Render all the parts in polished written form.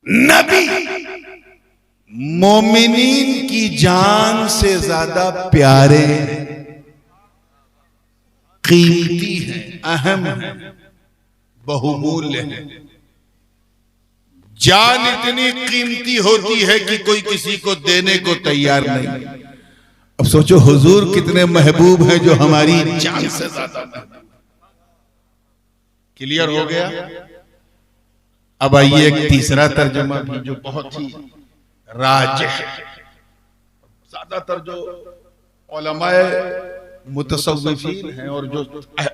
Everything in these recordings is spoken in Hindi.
नबी मोमिनीन की जान से ज्यादा प्यारे, कीमती हैं, अहम हैं, बहुमूल्य हैं। जान इतनी कीमती होती है कि कोई किसी को देने को तैयार नहीं। अब सोचो हुजूर कितने महबूब हैं जो हमारी जान से ज्यादा। क्लियर हो गया? अब आइए एक तीसरा तर्जुमा भी जो बहुत ही राजिह है। ज्यादातर जो उलमाए मुतसव्विफीन हैं और जो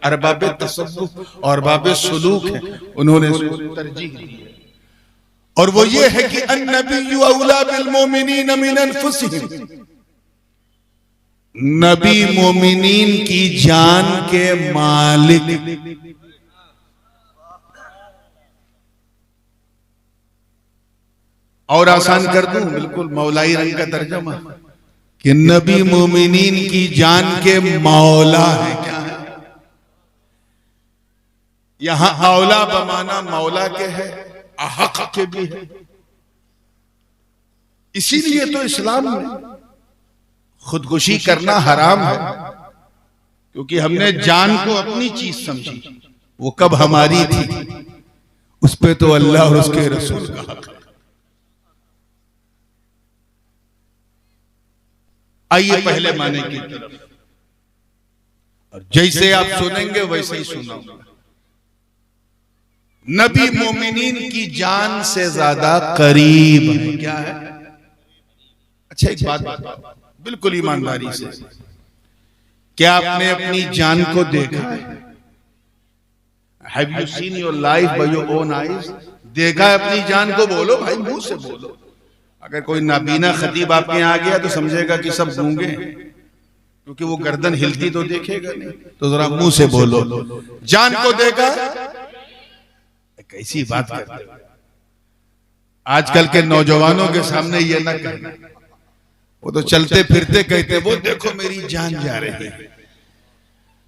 अरबाबे तसव्वुफ और अरबाबे सुलूक हैं, उन्होंने तरजीह दी है, और वो ये है कि अन्नबिय्यु औला बिल मोमिनीन मिन अनफुसिहिम। नबी मोमिनीन की जान के मालिक। और आसान कर दूं, बिल्कुल मौलाई रंग का तर्जमा, कि नबी मोमिनीन की जान के मौला है। क्या है? यहां औला बमाना मौला के है, अहक के भी है। इसीलिए तो इस्लाम में खुदकुशी करना हराम है, क्योंकि हमने जान को अपनी चीज समझी। वो कब हमारी थी, उस पे तो अल्लाह और उसके रसूल का हक है। आइए पहले माने की तरफ, और जैसे आप सुनेंगे वैसे ही सुनाऊंगा। नबी मोमिनीन की जान से ज्यादा करीब है। क्या है? अच्छा एक बात बताओ बिल्कुल ईमानदारी से, क्या आपने अपनी जान को देखा है? Have you seen your life by your own eyes? देखा है अपनी जान को? बोलो भाई, मुंह से बोलो। अगर कोई नाबीना खतीब आपके यहाँ आ गया तो समझेगा कि सब गूंगे, क्योंकि वो गर्दन हिलती तो देखेगा नहीं। तो जरा मुंह से बोलो, जान को देखा? कैसी बात करते हो? आजकल के नौजवानों के सामने ये ना कहना, वो तो चलते फिरते कहते वो देखो मेरी जान जा रही है।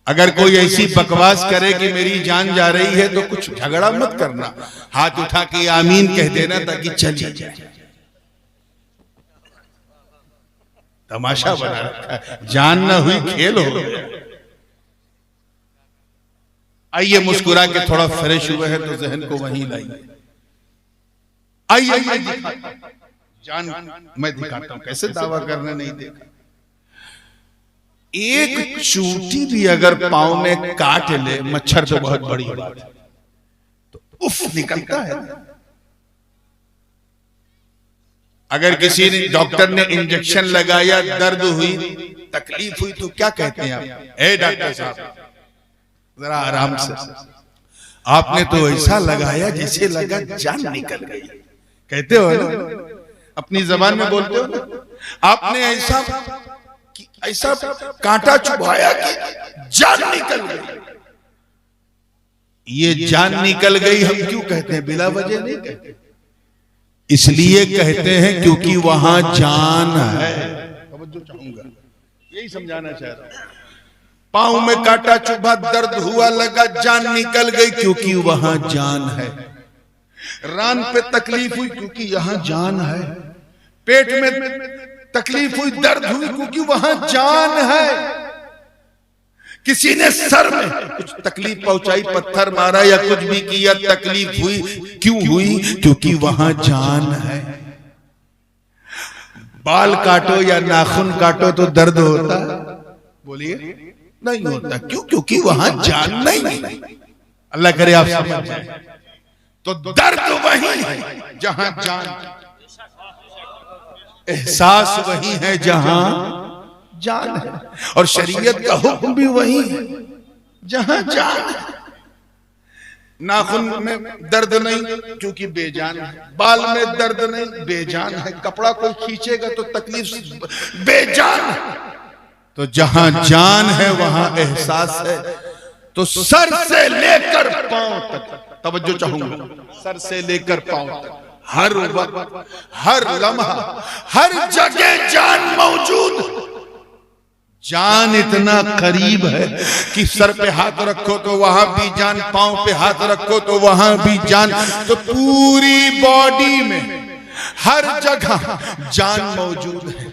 अगर कोई ऐसी बकवास करे कि मेरी जान जा रही है तो कुछ झगड़ा मत करना, हाथ उठा के आमीन कह देना ताकि चली जाए। तमाशा बना रखा है, जान ना हुई खेल हो गया। आइए मुस्कुरा के थोड़ा फ्रेश हुए हैं तो जहन को वहीं लाइए। आइए जान मैं दिखाता हूं, कैसे दावा करना नहीं देखा। एक चूंटी भी अगर पांव में काट ले, मच्छर तो बहुत बड़ी बात है, तो उफ निकलता है। अगर किसी ने डॉक्टर ने इंजेक्शन लगाया, दर्द हुई, तकलीफ हुई, तो क्या कहते हैं आप? ए डॉक्टर साहब जरा आराम से, आपने तो ऐसा लगाया जैसे लगा जान निकल गई। कहते हो ना, अपनी जबान में बोलते हो ना, आपने ऐसा कांटा चुभाया कि जान निकल गई। ये जान निकल गई हम क्यों कहते हैं? बिला वजह नहीं कहते, इसलिए कहते हैं क्योंकि वहां जान है। तवज्जो चाहूंगा, यही समझाना चाह रहा हूं। पांव में कांटा चुभा, दर्द हुआ, लगा जान निकल गई, क्योंकि वहां जान है। रान पे तकलीफ हुई, क्योंकि यहां जान है। पेट में तकलीफ हुई, दर्द हुई, क्योंकि वहां जान है। किसी ने सर में कुछ तकलीफ पहुंचाई, पत्थर मारा या कुछ भी किया, तकलीफ हुई, क्यों हुई? क्योंकि वहां जान है। बाल काटो या नाखून काटो तो दर्द होता है? बोलिए नहीं होता। क्यों? क्योंकि वहां जान नहीं। अल्लाह करे आप समझ जाए। तो दर्द वही है जहां जान, एहसास वही है जहां जान है, और शरीयत का हुक्म भी वही है जहां जान है। नाखून में दर्द नहीं क्योंकि बेजान है, बाल में दर्द नहीं बेजान है, कपड़ा कोई खींचेगा तो तकलीफ बेजान है। तो जहां जान है वहां एहसास है। तो सर से लेकर पांव तक, तवज्जो चाहूंगा, सर से लेकर पांव तक, हर वक्त, हर लम्हा, हर जगह जान मौजूद। जान इतना करीब है कि सर पे हाथ रखो तो वहां भी जान, पांव पे हाथ रखो तो वहां भी जान, तो पूरी बॉडी में हर जगह जान मौजूद है।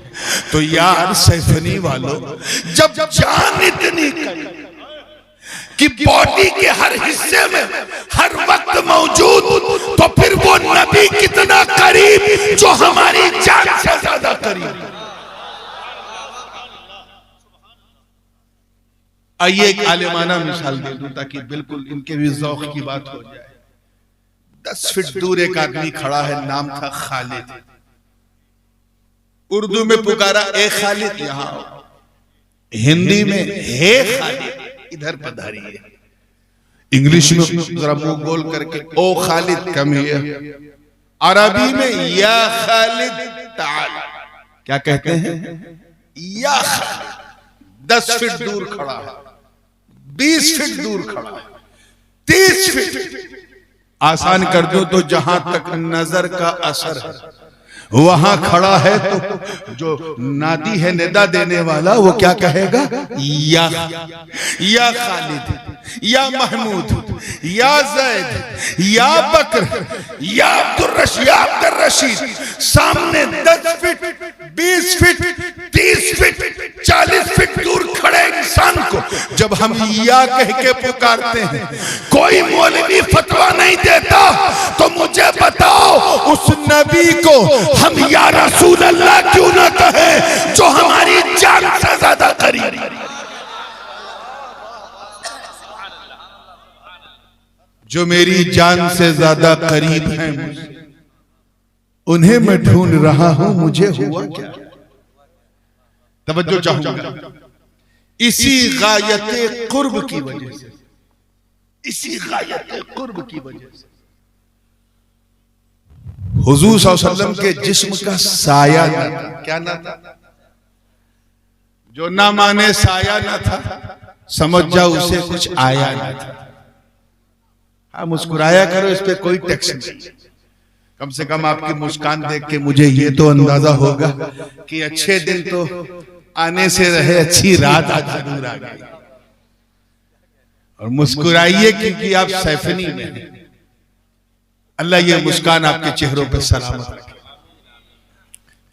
तो यार सैफनी वालों, जब जान इतनी कि बॉडी के हर हिस्से में हर वक्त मौजूद, तो फिर वो नबी कितना करीब जो हमारी जान से ज्यादा करीब। आइए एक आलिमाना मिसाल दे दूं ताकि बिल्कुल इनके भी ज़ौक़ की बात हो जाए। 10 फीट दूर एक आदमी खड़ा है, नाम था खालिद। उर्दू में पुकारा ए खालिद, यहां हिंदी में हे खालिद इधर पधारिए। इंग्लिश में जरा मुंह गोल करके ओ खालिद कम हियर। अरबी में या खालिद ताल, क्या कहते हैं? या खालिद। 10 फीट दूर खड़ा है, 20 फीट दूर खड़ा है, 30 फीट। आसान कर दो तो जहां तक नजर का असर है वहां खड़ा है, तो जो नादी है निदा देने वाला वो क्या कहेगा? या खालिद, या महमूद, या जैद, या बकर, या अब्दुल रशीद। सामने 10 फीट, 20 फीट, 30 फीट, 40 फीट दूर खड़े इंसान को जब हम या कह के पुकारते हैं, कोई मौलवी फतवा नहीं देता, तो मुझे बताओ उस नबी को हम या रसूल अल्लाह क्यों ना कहें जो हमारी जान से ज्यादा करीब। जो मेरी जान से ज्यादा करीब हैं, उन्हें मैं ढूंढ रहा हूं, मुझे हुआ क्या? तवज्जो चाहूंगा। इसी गायत कुर्ब की वजह से, इसी गायत कुर्ब की वजह से हुजूर सल्लल्लाहु अलैहि वसल्लम के जिस्म का साया न था। क्या ना था? जो ना माने साया ना था, समझ जाओ उसे कुछ आया ना था। हाँ, मुस्कुराया करो, इस पे कोई टैक्स नहीं। कम से कम आपकी मुस्कान देख के मुझे ये तो अंदाजा होगा कि अच्छे दिन तो आने से रहे, अच्छी रात आज जरूर आ गई। और मुस्कुराइए क्योंकि आप सैफनी में हैं। अल्लाह ये मुस्कान आपके चेहरों पर सलामत रखे।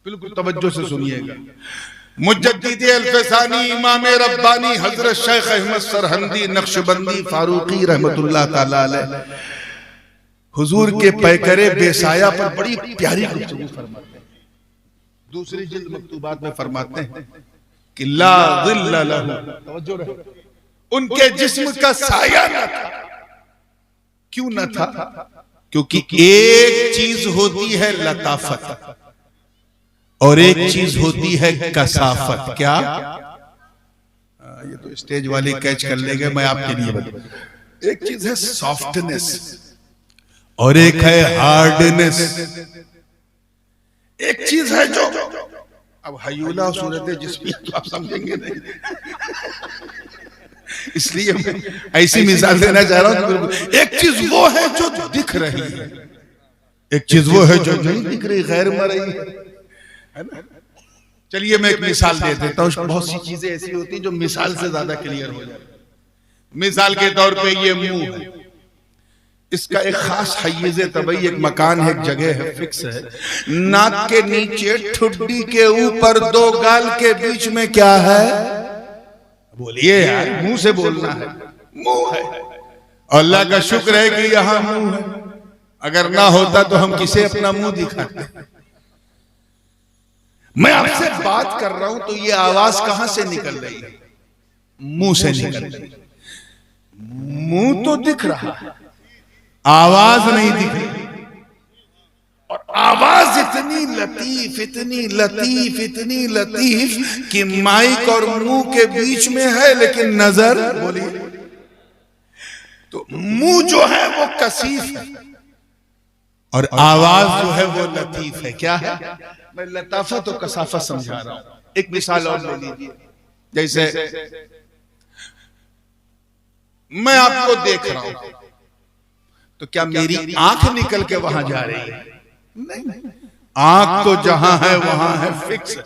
बिल्कुल तवज्जो से सुनिएगा। मुजद्दिद अल-फसानी, इमाम रब्बानी हजरत शेख अहमद सरहंदी नक्शबंदी फारूकी रहमतुल्लाह ताला अलैह हुजूर के पैकरे बेसाया पर बड़ी प्यारी गुफ्तगू फरमाते हैं। दूसरी जिल्द मकतूबात में फरमाते हैं कि ला ज़िल्ल लहू, तवज्जो रहे, उनके जिस्म का साया न था। क्यों न था? क्योंकि एक चीज होती है लताफत और एक चीज होती है कसाफत। क्या? ये तो स्टेज वाले कैच कर लेंगे, मैं आपके लिए बताऊं। एक चीज है सॉफ्टनेस और एक है हार्डनेस। एक चीज है जो, अब हयूला सूरत जिसमें तो आप समझेंगे नहीं, इसलिए मैं ऐसी मिसाल देना चाह रहा हूं। एक चीज वो है जो दिख रही है, एक चीज वो है जो नहीं दिख रही, गैर मरई है ना। चलिए मैं एक मिसाल दे देता हूँ। बहुत सी चीजें ऐसी होती हैं जो मिसाल से ज्यादा क्लियर हो जाती। मिसाल के तौर पे ये मुंह है, इसका एक खास हय्यिज़ तबई, एक मकान है, एक जगह है, फिक्स है। नाक के नीचे ठुड्डी के ऊपर 2 गाल के बीच में क्या है? बोलिए यार, मुंह से बोलना है। मुंह है। अल्लाह का शुक्र है कि यहां मुंह है, अगर ना होता तो हम किसे अपना मुंह दिखाते। मैं आपसे बात कर रहा हूं तो ये आवाज कहां से निकल रही है? मुंह से निकल रही है। मुंह तो दिख रहा है, आवाज नहीं दिख रही। और आवाज इतनी लतीफ, इतनी लतीफ, इतनी लतीफ कि माइक और मुंह के बीच में है, लेकिन नजर, बोलिए, तो मुंह जो है वो कसीफ है और आवाज जो है वो लतीफ है। क्या है? मैं लताफत और कसाफत समझा रहा हूं। एक मिसाल और ले लीजिए। जैसे मैं आपको देख रहा हूं, तो क्या मेरी आंख निकल के वहां जा रही है? नहीं, आंख तो जहां है वहां है, फिक्स है।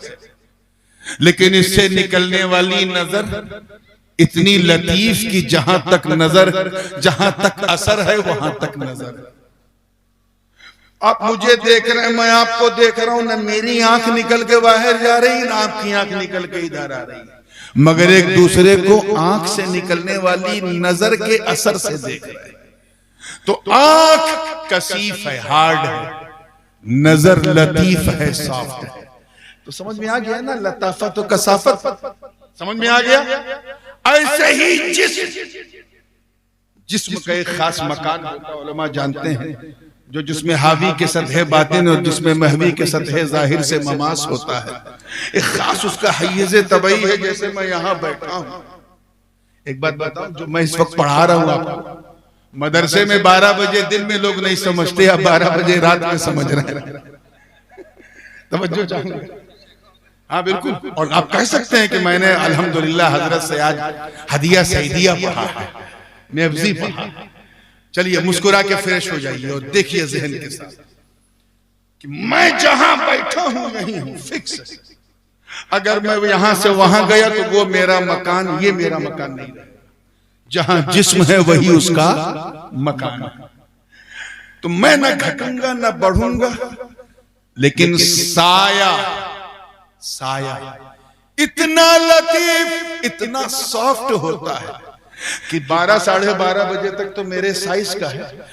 लेकिन इससे निकलने वाली नजर इतनी लतीफ कि जहां तक नजर, जहां तक असर है वहां तक नजर। आप मुझे देख रहे हैं, मैं आपको देख रहा हूं, ना मेरी आंख निकल के बाहर जा रही ना आपकी आंख निकल के इधर आ रही, मगर एक दूसरे को आंख से निकलने वाली नजर के असर से देख रहे हैं। तो आंख कसीफ है, हार्ड है, नजर लतीफ है, सॉफ्ट है। तो समझ में आ गया ना, लताफत और कसाफत समझ में आ गया। ऐसे ही जिस्म का एक खास मकान होता है, उलमा जानते हैं, जो जिसमें हावी के सतह बातिन और जिसमें महवी के सतह जाहिर से ममास होता है। एक खास उसका हैज़ तबई है। जैसे मैं यहां बैठा हूं, एक बात बताऊं, जो मैं इस वक्त पढ़ा रहा हूं आपको, मदरसे में 12 बजे दिन में लोग नहीं समझते, या 12 बजे रात में समझ रहे हैं। तवज्जो चाहूंगा। हाँ बिल्कुल। और आप कह सकते हैं कि मैंने अल्हम्दुलिल्लाह हजरत से आज हदिया सईदिया पढ़ा है, नेफ्जी पढ़ा। चलिए मुस्कुरा के फ्रेश हो जाइए और देखिए जहन के साथ कि मैं जहां बैठा हूं यहीं हूं, फिक्स। अगर मैं यहां से वहां गया तो वो मेरा मकान, ये मेरा मकान नहीं है। जहां जिस्म है वही उसका मकान है। तो मैं ना घटूंगा ना बढ़ूंगा, लेकिन साया इतना लतीफ, इतना सॉफ्ट होता है कि 12 साढ़े 12 बजे तक तो मेरे साइज का है,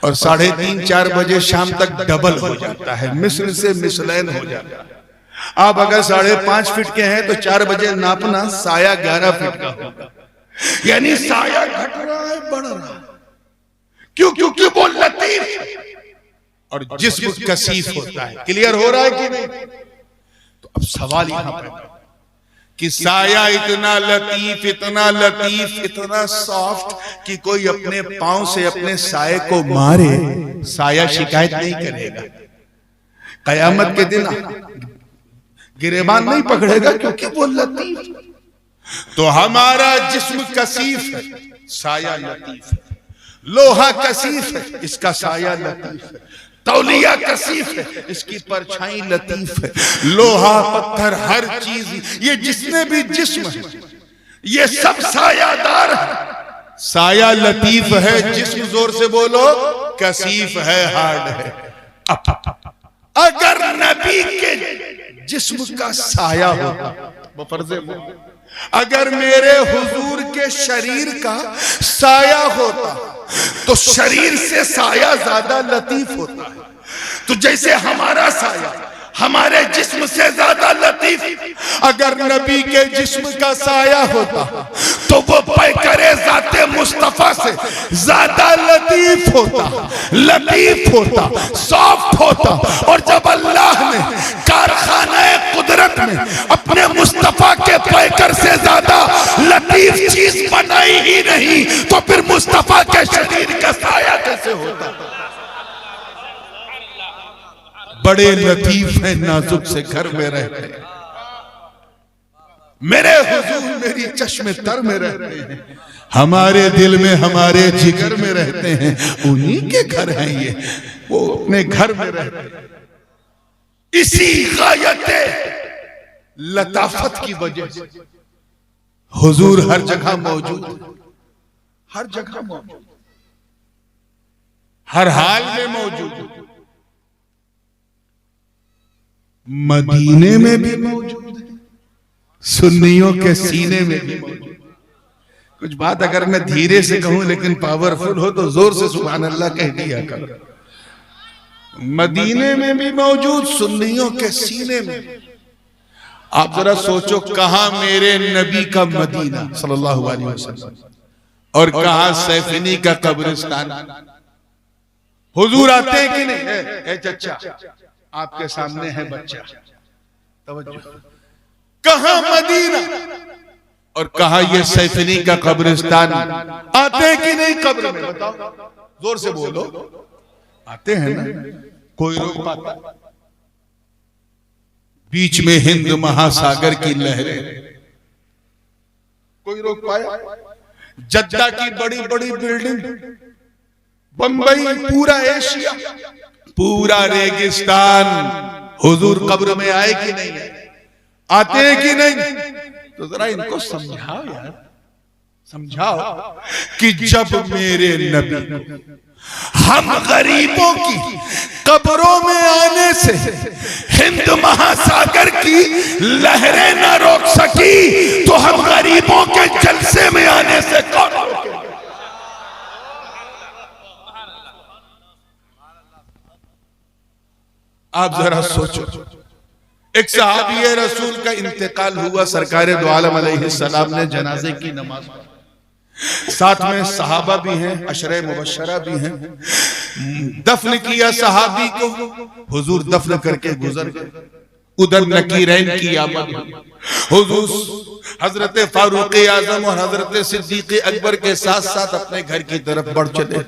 और 3:30 4 बजे शाम तक डबल हो जाता है, मिस्र से मिसलैन हो जाता है। आप अगर 5.5 फीट के हैं तो 4 बजे नापना, साया 11 फीट का होगा। यानी साया घट रहा है, बढ़ रहा है। क्यों? क्योंकि वो लतीफ और जिस्म कसीफ होता है। क्लियर हो रहा है कि नहीं? तो अब सवाल यहां पर कि साया इतना लतीफ, इतना लतीफ, इतना सॉफ्ट कि कोई अपने पांव से अपने साये को मारे, साया शिकायत नहीं करेगा। कयामत के दिन गिरेबान नहीं पकड़ेगा, क्योंकि वो लतीफ। तो हमारा जिस्म कसीफ है, साया लतीफ है। लोहा कसीफ है, इसका साया लतीफ है। तौलिया कसीफ है, इसकी परछाई लतीफ है। लोहा, पत्थर, हर चीज, ये जिसने भी जिस्म है, ये सब सायादार है। साया लतीफ है, जिस्म जोर से बोलो कसीफ है, हार्ड है। अगर नबी के जिस्म का साया होता, बफर्ज़े अगर मेरे हुजूर के शरीर का साया होता तो शरीर से साया ज्यादा लतीफ होता है। तो जैसे हमारा साया हमारे जिस्म से ज्यादा लतीफ, अगर नबी के जिस्म का साया होता तो वो पैकरे ज़ाते मुस्तफा से ज्यादा लतीफ होता, सॉफ्ट होता। और जब अल्लाह ने कारखाने कुदरत में अपने मुस्तफा के पैकर से ज्यादा लतीफ चीज बनाई ही नहीं, तो फिर मुस्तफा के शरीर का साया कैसे होता? बड़े लतीफ हैं, नाजुक से घर में रहते हैं। मेरे हुजूर मेरी चश्मे तर में रहते हैं, हमारे दिल में, हमारे जिगर में रहते हैं। उन्हीं के घर हैं ये, वो अपने घर में रहते हैं। इसी गायते लताफत की वजह से हुजूर हर जगह मौजूद, हर जगह मौजूद, हर हाल में मौजूद। मदीने में भी मौजूद है, सुन्नियों के सीने में भी मौजूद। कुछ बात अगर मैं धीरे से कहूं लेकिन पावरफुल हो तो जोर से सुभान अल्लाह कह दिया कर। मदीने में भी मौजूद, सुन्नियों के सीने में। आप जरा सोचो, कहां मेरे नबी का मदीना सल्लल्लाहु अलैहि वसल्लम और कहां सैफिनी का कब्रिस्तान। हुजूर आते हैं कि नहीं? ए चचा, आपके सामने है बच्चा, तवज्जो। कहां मदीना और कहां ये सैफिनी का कब्रिस्तान। आते हैं कि नहीं कब्र में? बताओ, जोर से बोलो। आते हैं ना? कोई रोक पाता? बीच में हिंद महासागर की लहरें, कोई रोक पाया? जद्दा की बड़ी बड़ी बिल्डिंग, बंबई, पूरा एशिया, पूरा रेगिस्तान। हुजूर कब्र में आए कि नहीं? आते हैं कि नहीं? तो जरा इनको समझाओ यार, समझाओ कि जब मेरे नबी हम गरीबों की कब्रों में आने से हिंद महासागर की लहरें न रोक सकी, तो हम गरीबों के जलसे में आने से कौन रोकेगा? आप जरा सोचो, एक सहाबी रसूल का इंतकाल हुआ, सरकार दो आलम अलैहिस्सलाम ने जनाजे की नमाज पढ़ी, साथ में सहाबा भी हैं, अशरे मुबश्शरा भी हैं। दफन किया सहाबी को, हुजूर दफन करके गुजर गए। उधर नकीरैन की आमद हुई, हुजूर हजरत फारूक आजम और हजरत सिद्दीक अकबर के साथ साथ अपने घर की तरफ बढ़ चले।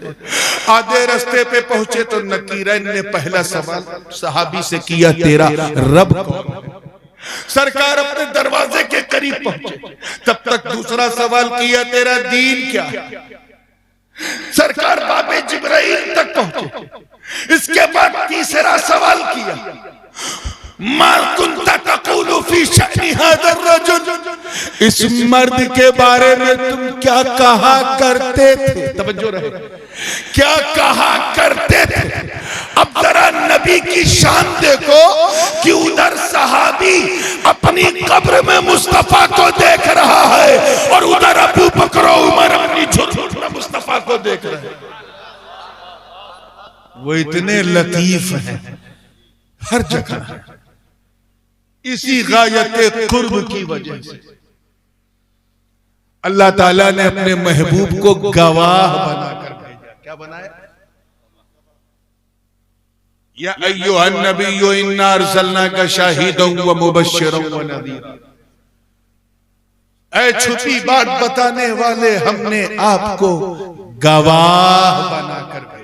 आधे रास्ते पे पहुंचे तो नकीरैन ने पहला सवाल सहाबी से किया, तेरा रब कौन है? सरकार अपने दरवाजे के करीब पहुंचे, तब तक दूसरा सवाल किया, तेरा दीन क्या है? सरकार बाबे जिब्राइल तक पहुंचे। इसके बाद तीसरा सवाल किया, मा कुंता तक़ूलु फी शअनी हाज़ा रजुल, इस मर्द के बारे में तुम क्या कहा करते थे? तवज्जो रहे, क्या कहा करते थे? अब जरा नबी की शान देखो कि उधर सहाबी अपनी कब्र में मुस्तफा को देख रहा है और उधर अबू बकर उमर अपनी झुर्मुट में मुस्तफा को देख रहे हैं। वो इतने लतीफ हैं हर जगह, इसी गायत कुर्ब की वजह से अल्लाह ताला ने अपने महबूब को गवाह बनाकर भेजा। क्या बनाया? या अय्युहन नबिय्यु इन्ना अर्सलनाका शाहिदन व मुबश्शिरन व नज़ीरा, ऐ छुपी बात बताने वाले, हमने आपको गवाह बनाकर भेजा।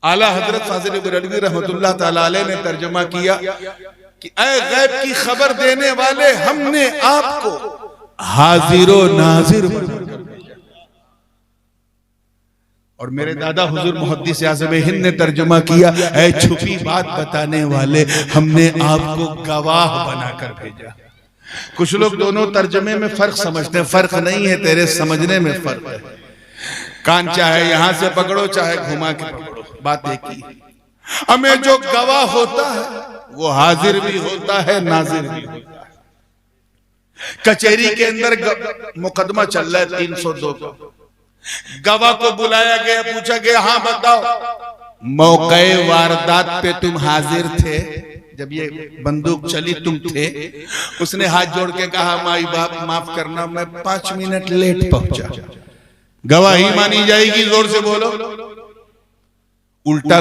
आला हजरत फाजिल बरेलवी रहमतुल्लाह ताला अलैह ने तर्जुमा किया कि ऐ गैब की खबर देने वाले, हमने आपको हाजिर व नाजिर बनाकर भेजा। और मेरे दादा हुजूर मुहद्दिस आज़म हिंद ने तर्जुमा किया, ऐ छुपी बात बताने वाले, हमने आपको गवाह बनाकर भेजा। कुछ लोग दोनों तर्जुमे में फर्क समझते हैं, फर्क नहीं है, तेरे समझने में फर्क है। कान चाहे यहां से पकड़ो चाहे घुमा के पकड़ो, बात एक ही। हमें जो गवाह होता है वो हाजिर भी होता है, नाजिर भी होता है। कचहरी के अंदर मुकदमा चल रहा है 302 का, गवाह को बुलाया गया, पूछा गया, हाँ बताओ मौके वारदात पे तुम हाजिर थे, जब ये बंदूक चली तुम थे? उसने हाथ जोड़ के कहा, माई बाप माफ करना, मैं 5 मिनट लेट पहुंचा। गवाही मानी जाएगी? जोर से बोलो। उल्टा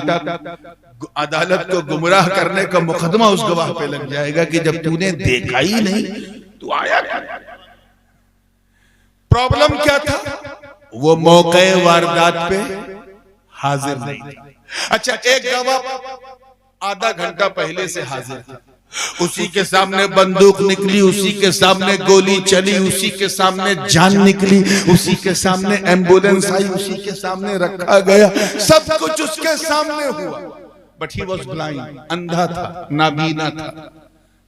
अदालत को गुमराह करने का मुकदमा उस गवाह पे लग जाएगा कि जब तूने देखा ही नहीं तू आया क्या? प्रॉब्लम क्या था? वो मौके वारदात पे हाजिर नहीं था। अच्छा, एक गवाह आधा घंटा पहले से हाजिर था, उसी के सामने बंदूक निकली, उसी के सामने गोली चली, उसी के सामने जान निकली, उसी के सामने एम्बुलेंस आई, उसी के सामने रखा गया, सब कुछ उसके सामने हुआ, बट ही वॉज ब्लाइंड, अंधा था, नाबीना था।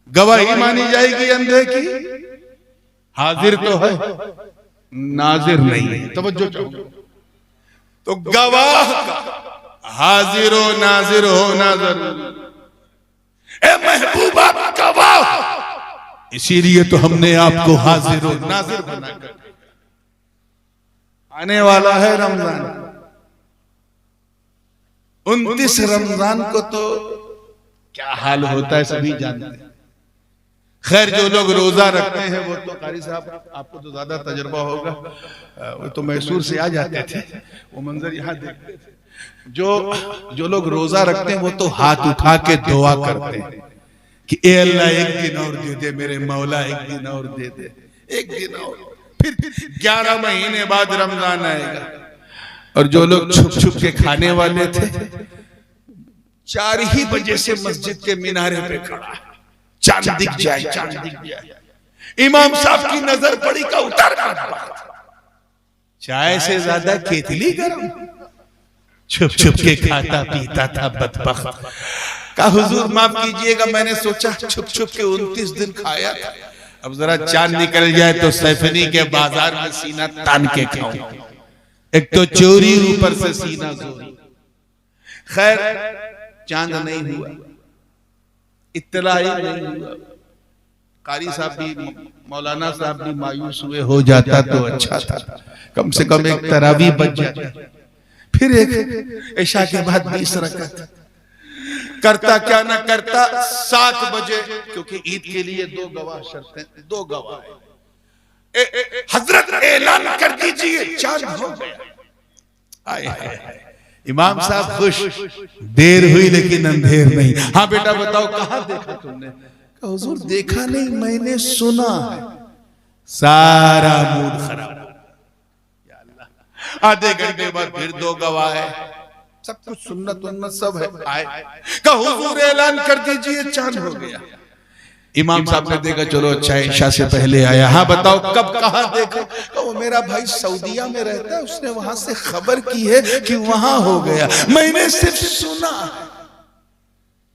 गवाही मानी जाएगी अंधे की? हाजिर तो है, नाजिर नहीं है। तवज्जो तो गवाह का हाजिर हो नाजिर होना जरूरी। ए महबूबा गवाह, इसीलिए तो हमने आपको हाजिर हो नाजिर बनाकर। आने वाला है रमजान, 29 रमजान को तो क्या हाल होता है सभी जानते हैं। खैर, जो लोग रोजा रखते हैं वो तो कारी साहब आपको तो ज्यादा तजुर्बा होगा, वो तो मैसूर से आ जाते थे, वो मंजर यहाँ देखते थे। जो लोग रोजा रखते हैं वो तो हाथ उठा के दुआ करते हैं कि ए अल्लाह एक दिन और दे दे, मेरे मौला एक दिन और दे दे, एक दिन और। फिर 11 महीने बाद रमजान आएगा। और जो लोग छुप छुप के खाने वाले थे, 4 ही बजे से मस्जिद के मीनारे पे खड़ा, चांद दिख जाए, चांद दिख जाए, इमाम साहब की नजर पड़ी का उतार चाय से ज्यादा केतली गरम, छुप छुप के खाता पीता था बदबख्त। कहा हुजूर माफ कीजिएगा, मैंने सोचा छुप छुप के 29 दिन खाया था, अब जरा चांद निकल जाए तो सैफनी के बाजार में सीना तान के खाऊं। एक तो चोरी, ऊपर से सीना जोरी। खैर चांद नहीं हुआ, इत्तला ही नहीं हुआ। कारी साहब भी, मौलाना साहब भी मायूस हुए, हो जाता तो अच्छा था, कम से कम एक तरावी बच जाती। फिर एक इशा के बाद 20 रकात करता, क्या ना करता 7 बजे, क्योंकि ईद के लिए 2 गवाह शर्तें, 2 गवाह हजरत ऐलान कर दीजिए चांद हो गया। आए इमाम साहब खुश, देर हुई लेकिन अंधेर नहीं। हाँ बेटा बताओ कहां देखा तुमने? हुजूर देखा नहीं, मैंने सुना है। सारा मूड खराब। आधे घंटे बाद फिर 2 गवाह है, सब कुछ सुन्नत उन्नत सब है। आए कहा हुजूर ऐलान कर दीजिए चांद हो गया। इमाम साहब ने देखा, चलो अच्छा इशा से पहले आया। हाँ बताओ कब कहां देखा? वो मेरा भाई सऊदीया में रहता है, उसने वहां से खबर की है कि वहां हो गया, मैंने सिर्फ सुना।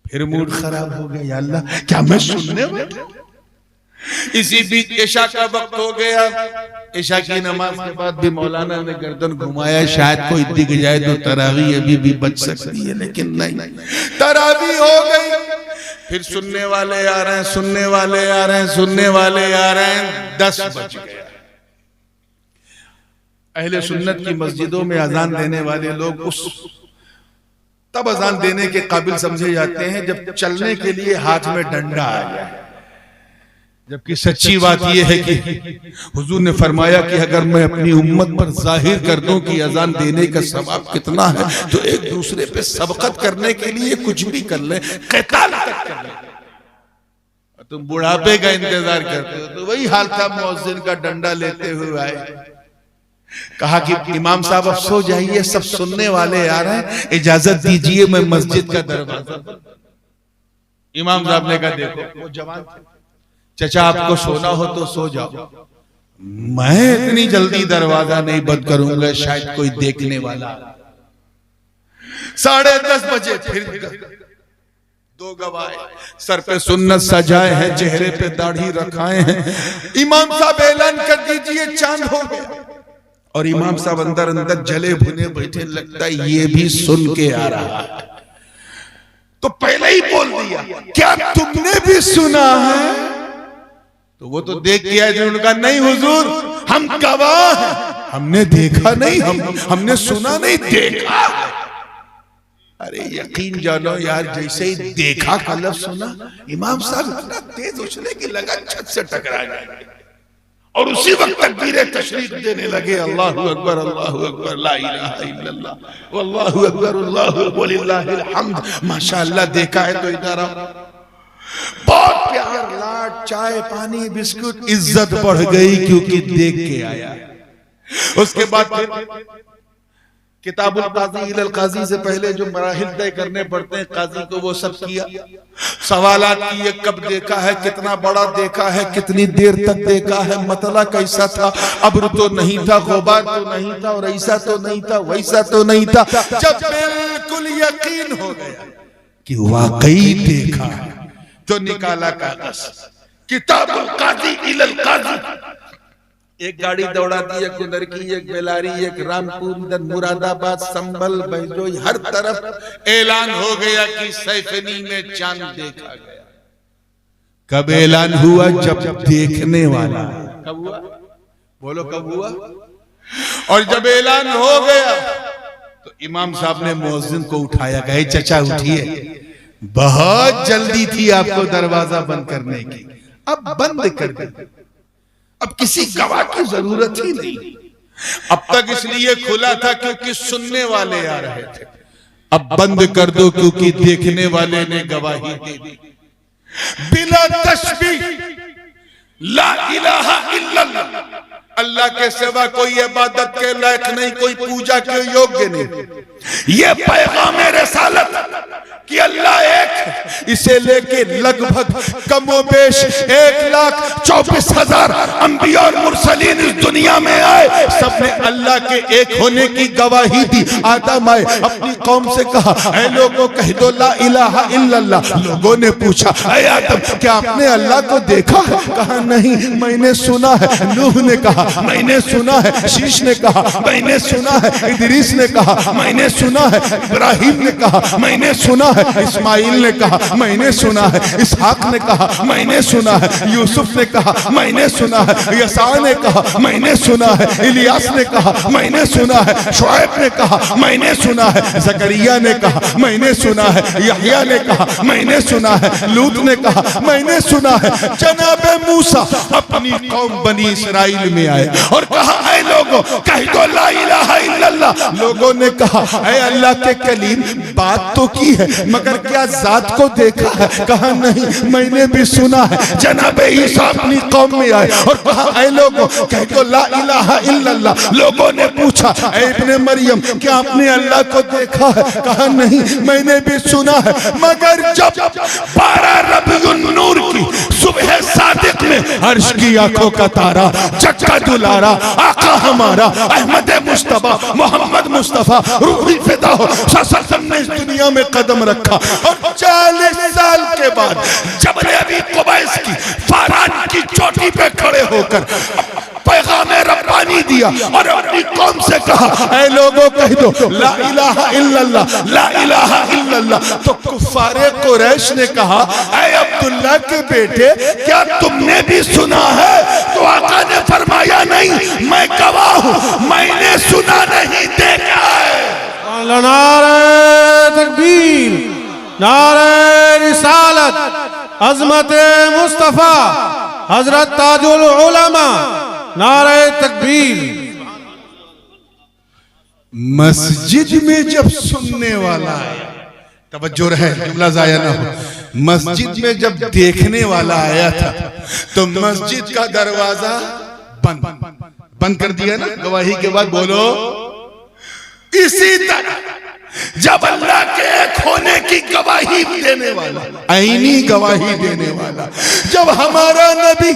फिर मूड खराब हो गया, या अल्लाह क्या मैं सुनने वाला? इसी बीच इशा का वक्त हो गया। इशा की नमाज के बाद भी मौलाना ने गर्दन घुमाया, शायद कोई दिख जाए तो तरावी अभी भी बच सकती है, लेकिन नहीं, तरावी हो गई। फिर सुनने वाले आ रहे हैं, सुनने वाले आ रहे हैं, सुनने वाले आ रहे हैं, 10 बज गया। अहले सुन्नत की मस्जिदों में अजान देने वाले लोग उस तब अजान देने के काबिल समझे जाते हैं जब चलने के लिए हाथ में डंडा आ जाए। जबकि सच्ची बात यह है कि हुजूर ने फरमाया कि अगर मैं अपनी उम्मत पर जाहिर कर दूं कि अजान देने का सवाब कितना है, तो एक दूसरे पे सबकत करने के लिए कुछ भी कर ले, क़िताल तक कर ले। तुम बुढ़ापे का इंतजार करते हो, तो वही हाल था। मुअज्जिन का डंडा लेते हुए आए, कहा कि इमाम साहब अब सो जाइए, सब सुनने वाले आ रहे हैं, इजाजत दीजिए मैं मस्जिद का दरवाजा। इमाम साहब ने कहा देखो वो जवान थे, चचा आपको सोना हो तो सो जाओ, मैं इतनी जल्दी दरवाजा नहीं बंद करूंगा, शायद कोई देखने वाला। 10:30 बजे फिर 2 गवाह, सर पे सुन्नत सजाए हैं, चेहरे पे दाढ़ी रखाए हैं। इमाम साहब ऐलान कर दीजिए चांद हो गया। और इमाम साहब अंदर अंदर जले भुने बैठे, लगता है ये भी सुन के आ रहा है। तो पहले ही बोल दिया, क्या तुमने भी सुना है? तो वो तो देख के आए, जिन्होंने कहा नहीं हुजूर हम गवाह हैं, हमने देखा नहीं, हमने सुना नहीं, देखा। अरे यकीन जानो यार, जैसे ही देखा का लफ्ज सुना, इमाम साहब इतना तेज उछले कि लगा छत से टकरा गए। और उसी वक्त तकबीर तशरीफ देने लगे, अल्लाहु अकबर, अल्लाहु अकबर, ला इलाहा इल्लल्लाह, वल्लाहु अकबर, अल्लाहु वलिल्लाहिल हम्द। माशाअल्लाह देखा है तो इधर आओ। बहुत प्यार, लाड, चाय, पानी, बिस्कुट, इज्जत बढ़ गई क्योंकि देख के आया। उसके बाद किताबुल काजी इलल काजी से पहले जो मराहिल तय करने पड़ते हैं काजी को, वो सब किया। सवालात किए, कब देखा है, कितना बड़ा देखा है, कितनी देर तक देखा है, मतला कैसा था, अब्र तो नहीं था, गुबार तो नहीं था, और ऐसा तो नहीं था, वैसा तो नहीं था। जब बिल्कुल यकीन हो गया कि वाकई देखा है, तो निकाला कागज, किताबुल काजी इलल काजी। एक गाड़ी दौड़ा दी, एक उधर की, एक बेलारी, एक रामपुर, इधर मुरादाबाद, संभल, बैजोई, हर तरफ ऐलान हो गया कि सैफनी में चांद देखा गया। कब ऐलान हुआ? जब देखने वाला। कब हुआ? बोलो कब हुआ? और जब ऐलान हो गया तो इमाम साहब ने मुअज्जिन को उठाया, कहे चचा उठिए, बहुत जल्दी थी आपको दरवाजा बंद करने की, अब बंद कर दे, अब किसी गवाह की जरूरत ही नहीं। अब तक इसलिए खुला था क्योंकि सुनने वाले आ रहे थे, अब बंद कर दो क्योंकि देखने वाले ने गवाही दे दी। बिला तशबीह, ला इलाहा इल्लल्लाह, अल्लाह के सिवा कोई इबादत के लायक नहीं, कोई पूजा के योग्य नहीं। ये पैगाम रिसालत कि अल्लाह एक, इसे लेके लगभग कमोबेश 1,24,000 अंबिया और मुरसलीन इस दुनिया में आए, सबने अल्लाह के एक होने की गवाही दी। आदम आए, अपनी कौम से कहा, ऐ लोगों कह दो ला इलाहा इल्लल्लाह। लोगों ने पूछा, ऐ आदम क्या आपने अल्लाह को देखा है? कहा नहीं, मैंने सुना है। नूह ने कहा मैंने सुना है। शीश ने कहा मैंने सुना है। इदरीस ने कहा मैंने सुना है। इब्राहिम ने कहा मैंने सुना है। इस्माइल ने कहा मैंने सुना है। इसहाक ने कहा मैंने सुना है। यूसुफ ने कहा मैंने सुना है। यसा ने कहा मैंने सुना है। इलियास ने कहा मैंने सुना है। शुएब ने कहा मैंने सुना है। जकरिया ने कहा मैंने सुना है। यहया ने कहा मैंने सुना है। लूत ने कहा मैंने सुना है। जनाब मूसा अपनी कौम बनी इसराइल में आए और कहा ऐ लोगों कह दो ला इलाहा इल्लल्लाह। लोगों ने कहा ऐ अल्लाह के कलीम बात तो की है मगर क्या जात को देखा है? कहा नहीं, मैंने भी सुना है। जनाब ईसा अपनी कौम में आए और कहा ऐ लोगों कह दो ला इलाहा इल्लल्लाह। लोगों ने पूछा ऐ इब्ने मरियम क्या आपने अल्लाह को देखा है? कहा नहीं, मैंने भी सुना है। मगर जब 12 रबीउन नूर की सुबह सादिक में अर्श की आंखों का तारा चक्का दुलारा आका हमारा अहमद मुस्तफा मोहम्मद मुस्तफा रूही फिदा हो ने इस दुनिया में कदम रखा और 40 साल के बाद जबल अबी कुबैस की फारान की चोटी पे खड़े होकर पैगाम रब्बानी दिया और अपनी कौम से कहा ऐ लोगों कह दो ला इलाहा इल्लल्लाह ला इलाहा इल्लल्लाह। तो कुफारे कुरैश ने कहा ऐ अब्दुल्ला के बेटे क्या तुमने भी सुना है? तो आका ने फरमाया नहीं, मैं गवाह हूं, मैंने सुना नहीं देखा है। नारे तकबीर, नारे रिसालत, अज़मत मुस्तफा हजरत ताजुल उलमा, नारे तकबीर। मस्जिद में जब सुनने वाला आया, तवज्जो रहे जुमला जाया ना हो, मस्जिद में जब देखने वाला आया था तो मस्जिद का दरवाजा बंद कर दिया ना गवाही के बाद। बोलो इसी तरह जब अल्लाह के एक होने की गवाही देने वाला, आईनी गवाही देने वाला, जब हमारा नबी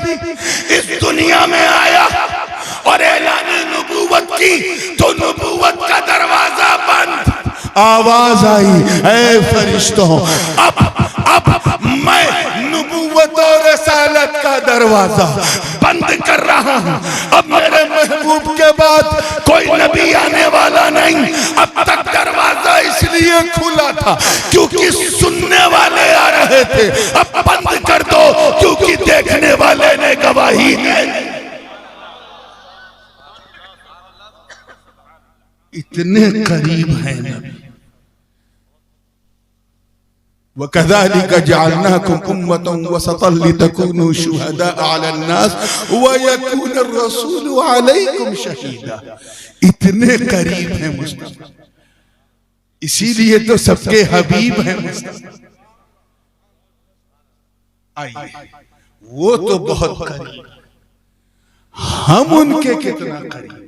इस दुनिया में आया और ऐलान नबूवत की तो नबूवत का दरवाजा बंद। आवाज आई ऐ फरिश्तों अब मैं नबूवत और रसालत का दरवाजा बंद कर रहा हूं। अब मेरे महबूब के बाद कोई नबी आने वाला नहीं। अब तक दरवाजा इसलिए खुला था क्योंकि सुनने वाले आ रहे थे। अब बंद कर दो क्योंकि देखने वाले ने गवाही दी। इतने करीब है नबी। वकज़ालिक जअलनाकुम उम्मतन वसतन लितकूनू शुहदा अलन्नास वयकून अर्रसूलु अलैकुम शहीदा। इतने करीब है मुस्तफा, इसीलिए तो सबके हबीब हैं मुस्तफा। आइए वो तो बहुत करीब, हम उनके कितना करीब,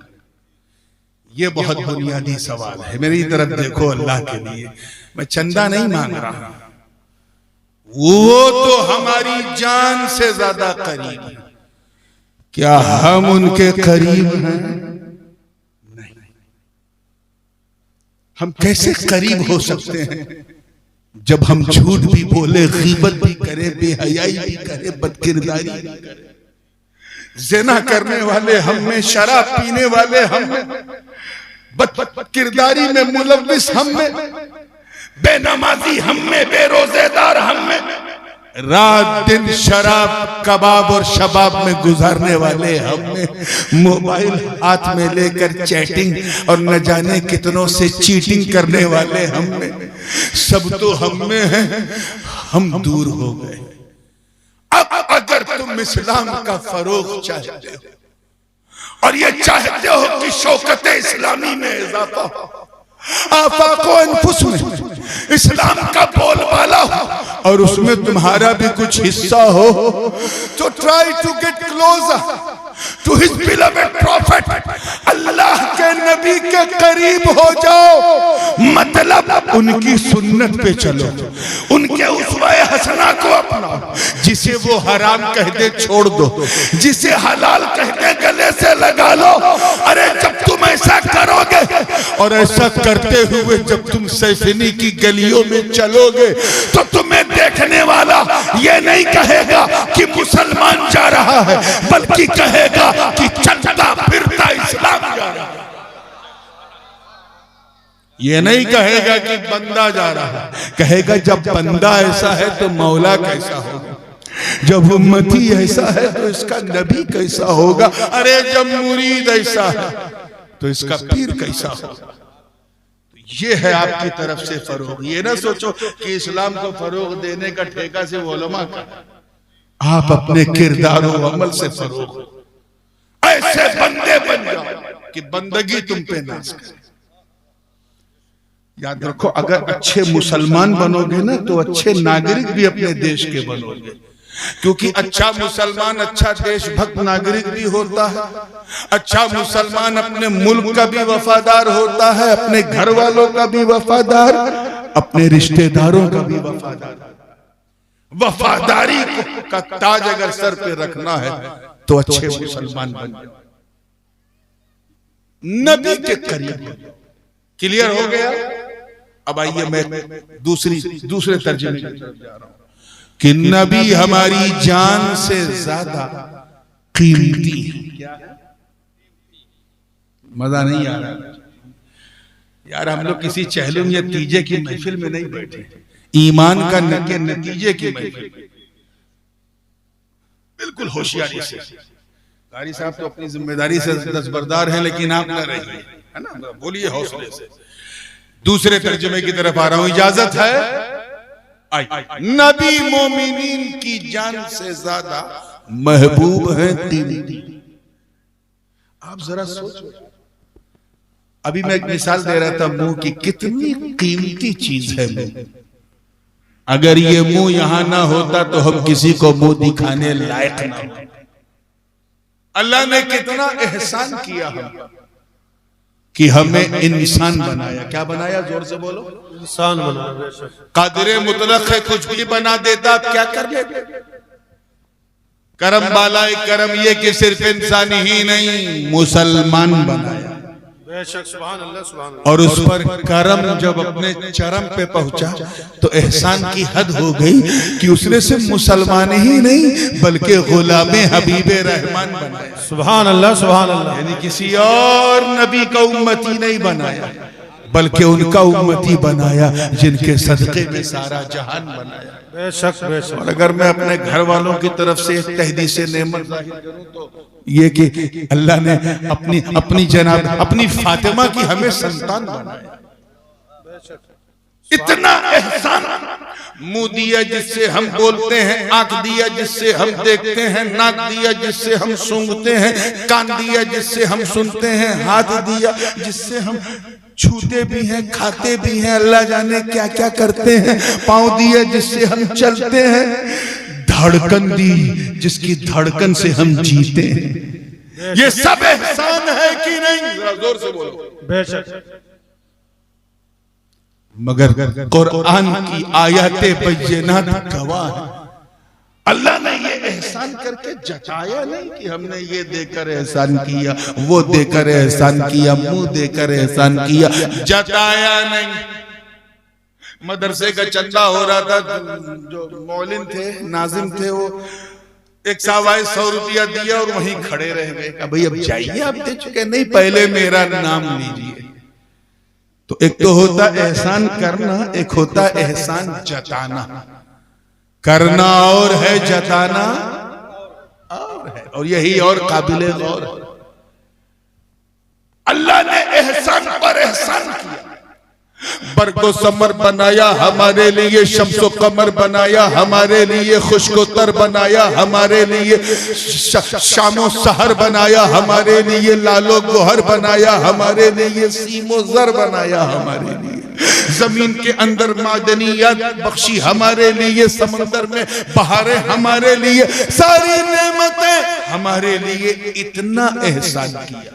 ये बहुत बुनियादी सवाल है। मेरी तरफ देखो अल्लाह के लिए, मैं चंदा नहीं मांग रहा, वो तो हमारी जान से ज्यादा करीब है। क्या हम उनके करीब हैं? नहीं। हम कैसे करीब हो सकते हैं जब हम झूठ भी बोले, गीबत भी करे, बेहयाई भी करे, बदकिरदारी भी करे, ज़िना करने वाले हम में, शराब पीने वाले हम में, बदकिरदारी में मुलव्विस हम में, बेनमाजी हम में, बेरोजेदार हम में, रात दिन शराब कबाब और शबाब में गुजारने वाले हम में, मोबाइल हाथ में लेकर चैटिंग और न जाने कितनों से चीटिंग करने वाले हम में, सब तो हम में है। हम दूर हो गए। अब अगर तुम इस्लाम का फरोग चाहते हो और ये चाहते हो कि शौकत इस्लामी में इजाफा हो, आफाको अनफुस में इस्लाम का बोलबाला हो और उसमें तुम्हारा भी कुछ हिस्सा हो, तो try to get closer to his beloved prophet, Allah के नबी के करीब हो जाओ, मतलब उनकी सुन्नत पे चलो, उनके उसवाए हसना को अपनाओ। जिसे वो हराम कह दे छोड़ दो, जिसे हलाल कह दे गले से लगा लो। अरे जब तुम ऐसा करोगे और ऐसा करते हुए जब तुम सैफनी की गलियों में चलोगे तो तुम्हें देखने वाला ये नहीं कहेगा कि मुसलमान जा रहा है, बल्कि कहेगा कि चलता फिरता इस्लाम जा रहा है। ये नहीं कहेगा कि बंदा जा रहा है, कहेगा जब बंदा ऐसा है तो मौला कैसा होगा, जब उम्मती ऐसा है तो इसका नबी कैसा होगा, अरे जब मुरीद ऐसा है तो इसका पीर कैसा होगा। ये है आपकी तरफ से फरोग। ये ना सोचो कि इस्लाम को फरोग देने का ठेका से उलमा का, आप अपने किरदार और अमल से फरोग ऐसे बंदे बन जाओ कि बंदगी तुम पे नाज करे। याद रखो, अगर अच्छे मुसलमान बनोगे ना तो अच्छे नागरिक भी अपने देश के बनोगे, क्योंकि अच्छा मुसलमान अच्छा देशभक्त नागरिक भी होता है। अच्छा मुसलमान अपने मुल्क का भी वफादार होता है, अपने घर वालों का भी वफादार, अपने रिश्तेदारों का भी वफादार। वफादारी का ताज अगर सर पे रखना है तो अच्छे मुसलमान बन जाओ, नबी के करीब। क्लियर हो गया? अब आइए मैं दूसरे तर्जुमे की तरफ जा रहा हूं कि नबी हमारी जान से ज्यादा कीमती है। मजा नहीं आ रहा यार, हम लोग किसी चहलुम या तीजे की महफिल में नहीं बैठे, ईमान का नतीजे की महफिल। बिल्कुल होशियारी से। कारी साहब तो अपनी जिम्मेदारी से दस्तबरदार हैं, लेकिन आप न रहिए, है ना, बोलिए हौसले से। दूसरे तर्जुमे की तरफ आ रहा हूं, इजाजत है? नबी मोमिनीन की जान से ज्यादा महबूब है कीमती। आप जरा सोचो, अभी मैं एक मिसाल दे रहा था मुंह की, कितनी कीमती चीज है मुंह। अगर ये मुंह यहां ना होता तो हम किसी को मुंह दिखाने लायक ना हो। अल्लाह ने कितना एहसान किया हम कि हमें इंसान बनाया। क्या बनाया? जोर से बोलो। इंसान बनाया। कादिर मुतलक है, कुछ भी बना देता, आप क्या कर लेते? करम बालाए करम ये कि सिर्फ इंसान ही नहीं, मुसलमान बनाया। बेशक, सुभान अल्लाह, सुभान अल्लाह। और उस पर करम जब अपने चरम पे पहुंचा तो एहसान की हद हो गई कि उसने सिर्फ मुसलमान ही नहीं बल्कि गुलामे हबीबे रहमान बनाया। सुभान अल्लाह, सुभान अल्लाह। यानी किसी और नबी का उम्मती नहीं बनाया, बल्कि उनका उम्मती बनाया जिनके सदके में सारा जहान बनाया। बेशक, बेशक। और अगर मैं अपने घर वालों की तरफ से एक तहदीस नेमत जाहिर करूं तो ये कि अल्लाह ने अपनी जनाब अपनी फातिमा की हमें संतान बनाया। इतना एहसान। मुंह दिया जिससे हम बोलते हैं, आंख दिया जिससे हम देखते हैं, नाक दिया जिससे हम सूंघते हैं, कान दिया जिससे हम सुनते हैं, हाथ दिया जिससे हम छूते भी हैं, खाते भी हैं, अल्लाह जाने क्या क्या करते हैं, पांव दिया जिससे हम चलते हैं, धड़कन दी जिसकी धड़कन से हम जीते हैं। ये सब एहसान है कि नहीं? जरा जोर से बोलो। बेशक। मगर कुरान की आयतें बय्यिनात गवाह है। अल्लाह ने ये एहसान करके जताया नहीं कि हमने ये देकर एहसान किया, वो देकर एहसान किया, मुंह देकर एहसान किया, जताया नहीं। मदरसे का चंदा हो रहा था, जो मौलिन थे, नाजिम थे, वो एक सवाए 100 रुपया दिया और वहीं खड़े रह गए। भाई अब जाइए, आप दे चुके। नहीं, पहले मेरा नाम लीजिए। तो एक तो होता एहसान करना, एक होता एहसान जताना। करना और है, जताना और है, और यही और काबिले गौर है। अल्लाह ने एहसान पर एहसान किया। बरको समर बनाया हमारे लिए, शम्सो कमर बनाया हमारे लिए, खुशकोतर बनाया हमारे लिए, शामो सहर बनाया हमारे लिए, लालो गोहर बनाया हमारे लिए, सीमो जर बनाया हमारे लिए। जमीन के अंदर मादनियात बख्शी हमारे लिए, समंदर में बहारें हमारे लिए, सारी नेमतें हमारे लिए, इतना एहसान किया।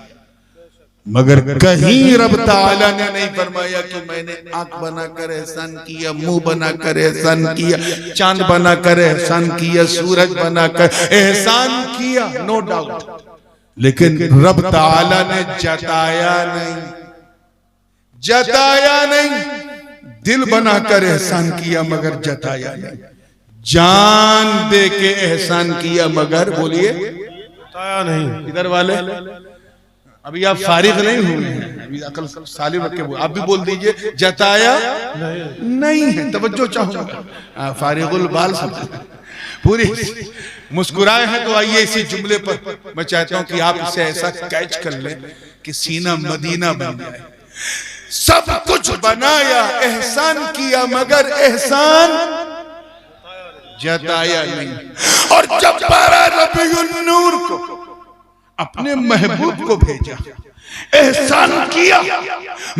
मगर कहीं रब ताला ने नहीं फरमाया कि मैंने आंख बनाकर एहसान किया, मुंह बनाकर एहसान किया, चांद बनाकर एहसान किया, सूरज बनाकर एहसान किया। नो डाउट, लेकिन रब ताला ने जताया नहीं, दिल बनाकर एहसान किया मगर जताया नहीं, जान दे के एहसान किया मगर बोलिए बताया नहीं। इधर वाले अभी आप फारिग नहीं हुए हैं, अभी अकल सालिम रख के आप भी बोल दीजिए जताया नहीं है। तवज्जो चाहूंगा, फारिगुल बाल सब पूरी मुस्कुराए हैं। तो आइए इसी जुमले पर मैं चाहता हूं कि आप इसे ऐसा कैच कर लें कि सीना मदीना बन जाए। सब कुछ बनाया, एहसान किया मगर एहसान जताया नहीं। और जब 12 रबीउन नूर को अपने महबूब को भेजा, एहसान किया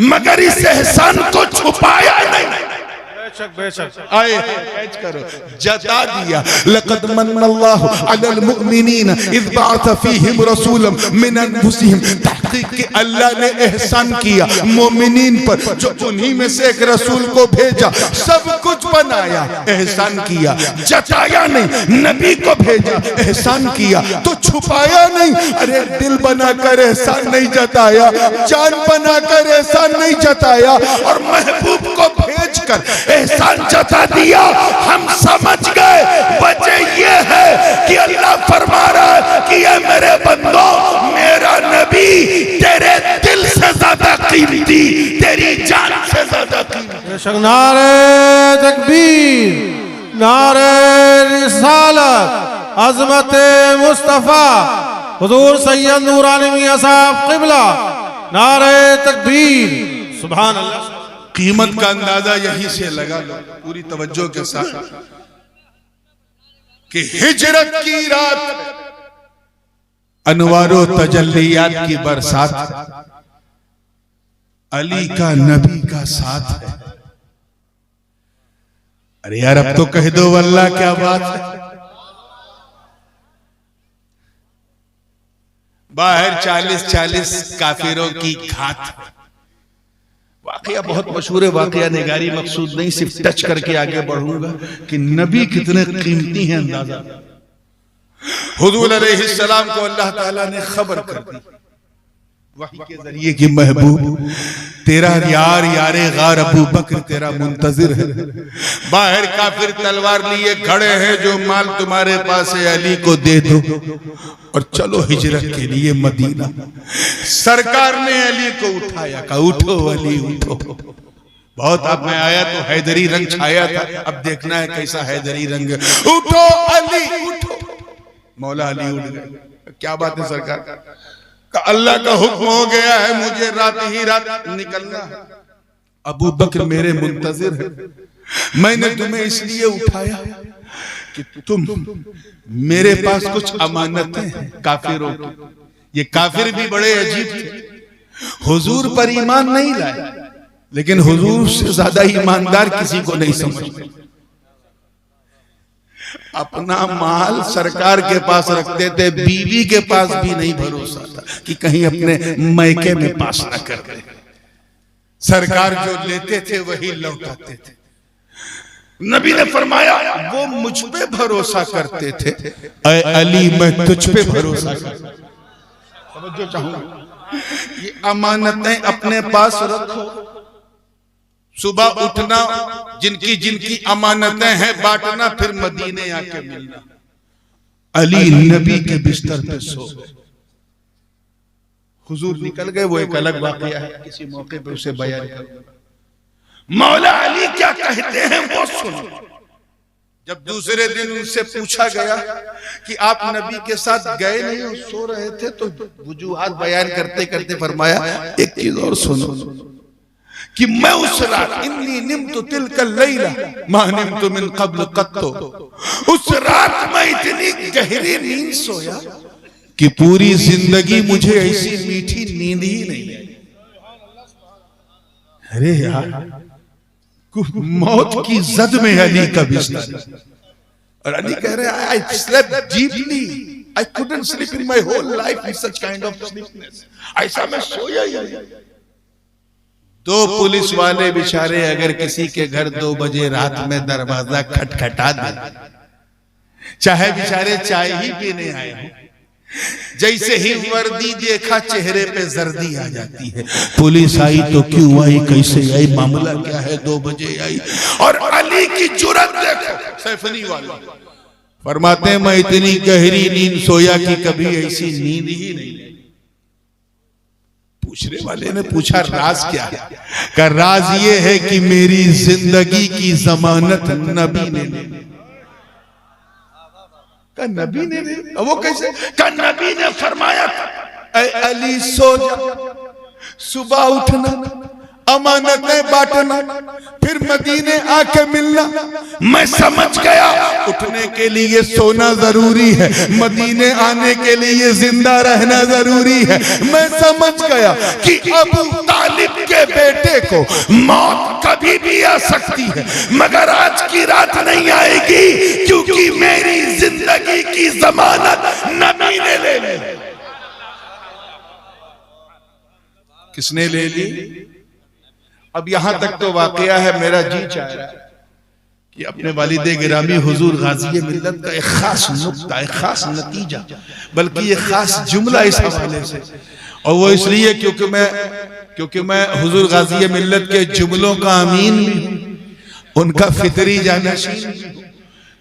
मगर इस एहसान को छुपाया नहीं। बेशक आए कैच करो, जता दिया। लक़द मन्नल्लाहु अलल मुअमिनीन इज़ बअथ फ़ीहिम रसूलन मिन अनफुसिहिम, तहक़ीक़ के अल्लाह ने एहसान किया मोमिनीन पर, जो उन्हीं में से एक रसूल को भेजा। सब कुछ बनाया, एहसान किया, जताया नहीं। नबी को भेजा, एहसान किया तो छुपाया नहीं। अरे दिल बनाकर एहसान नहीं जताया, जान बनाकर एहसान नहीं जताया, और महबूब को भेजकर एहसान जता दिया। हम समझ गए वजह यह है कि अल्लाह फरमा रहा है कि ये मेरे बंदो, मेरा नबी तेरे दिल से ज्यादा कीमती, तेरी जान से ज्यादा कीमती। बेशक नारे तकबीर, नारे रिसालत, अज़मत मुस्तफा हुजूर सैयद नूरानी मियां साहब क़िबला, नारे तकबीर, सुभान अल्लाह। कीमत का अंदाजा यहीं से लगा लो पूरी तवज्जो के साथ कि हिजरत की रात अनवारो तजल्लियात की बरसात, अली का नबी का साथ है। अरे यार अब तो कह दो वल्लाह क्या बात है। बाहर 40-40 काफिरों की घात। वाकया बहुत मशहूर है, वाकया निगारी मकसूद नहीं, सिर्फ टच करके आगे बढ़ूंगा कि नबी कितने कीमती हैं अंदाजा। हुजूर अलैहिस्सलाम को अल्लाह ताला ने खबर कर दी वही के जरिए कि महबूब तेरा यार यारे गार अबू बकर तेरा मुंतजिर है। बाहर काफिर तलवार लिए खड़े हैं, जो माल तुम्हारे पास है अली को दे दो और चलो हिजरत के लिए मदीना। सरकार ने अली को उठाया, कहा उठो अली उठो। बहुत आप में आया तो हैदरी रंग छाया था, अब देखना है कैसा हैदरी रंग। उठो अली उठो। मौला अली उठ गए। क्या बात है सरकार, अल्लाह का हुक्म हो गया है, मुझे रात ही रात निकलना है। अबू बकर मेरे मुंतजिर है, मैंने तुम्हें इसलिए उठाया कि तुम मेरे पास कुछ अमानतें हैं काफिरों की। ये काफिर भी बड़े अजीब थे, हुजूर पर ईमान नहीं लाए, लेकिन हुजूर से ज्यादा ईमानदार किसी को नहीं समझते। अपना माल सरकार के पास रखते थे, बीवी के पास भी नहीं भरोसा था कि कहीं अपने मैके में पास न कर दे। सरकार जो लेते थे वही लौटाते थे। नबी ने फरमाया वो मुझ पे भरोसा करते थे, ऐ अली मैं तुझ पे भरोसा करता हूं। समझो चाहूंगा, ये अमानतें अपने पास रखो। सुबह उठना, जिनकी जिनकी अमानतें हैं बांटना, फिर मदीने आके मिलना। अली नबी के बिस्तर पे सो गए, हुजूर निकल गए, वो एक अलग वाकया है, किसी मौके पे उसे बयान करूंगा। मौला अली क्या कहते हैं वो सुनो। जब दूसरे दिन उनसे पूछा गया कि आप नबी के साथ गए नहीं और सो रहे थे, तो वजूहात बयान करते करते फरमाया एक चीज और सुनो कि मैं उस रात इन्नी निम्तु तिलकल लैला मा निम्तु मिन क़ब्ल क़त्तो, उस रात में इतनी गहरी नींद सोया कि पूरी जिंदगी मुझे ऐसी मीठी नींद ही नहीं आई। अरे यार मौत की जद में अली का बिस्तर, और अली कह रहे हैं I slept deeply, I couldn't sleep in my whole life in such kind of sleepness. ऐसा मैं सोया ही नहीं। दो पुलिस वाले बेचारे अगर किसी के घर 2 बजे रात में दरवाजा खटखटा दे, चाहे बेचारे चाय ही पीने आए हो, जैसे ही वर्दी देखा चेहरे पे जर्दी आ जाती है। पुलिस आई तो क्यों आई, कैसे आई, मामला क्या है, 2 बजे आई। और अली की जुर्रत देखो, सैफनी वाला फरमाते हैं मैं इतनी गहरी नींद सोया कि कभी ऐसी नींद ही नहीं। पूछने वाले ने पूछा राज क्या है? का राज ये है कि मेरी जिंदगी की जमानत नबी ने ली। का नबी ने ली? वो कैसे? का नबी ने फरमाया ऐ अली सो जा, सुबह उठना, अमानतें बांटना, फिर मदीने आके मिलना। मैं समझ गया उठने के लिए सोना जरूरी है, मदीने आने के लिए जिंदा रहना जरूरी है। मैं समझ गया कि अबू तालिब के बेटे को मौत कभी भी आ सकती है, मगर आज की रात नहीं आएगी, क्योंकि मेरी जिंदगी की जमानत नबी ने ले ली। किसने ले ली? अब यहां तक तो वाकया है, मेरा जी चाह रहा है कि अपने वालिदे गिरामी हुजूर गाजी मिल्लत का एक खास नुक्ता, एक खास नतीजा, बल्कि एक खास जुमला इस हवाले से, और वो इसलिए क्योंकि मैं हुजूर गाजी मिल्लत के जुमलों का अमीन भी हूं, उनका फितरी जानशीन भी हूं,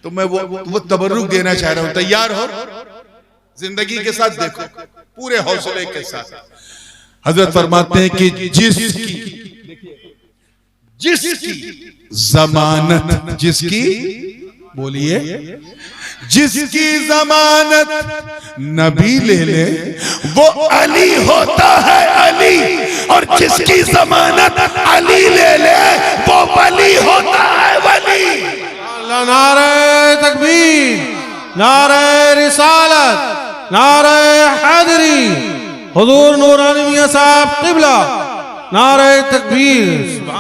तो मैं वो तबर्रुक देना चाह रहा हूं। तैयार हो? जिंदगी के साथ देखो, पूरे हौसले के साथ। हजरत फरमाते हैं कि जिसकी जमानत, जिसकी बोलिए, जिसकी जमानत नबी ले ले वो अली होता है अली, और जिसकी जमानत अली ले ले वो वली होता है वली। नारे तकबीर, नारे रिसालत, नारे हैदरी, हुजूर नूरानी मियां साहब क़िबला, नारे तकबीर।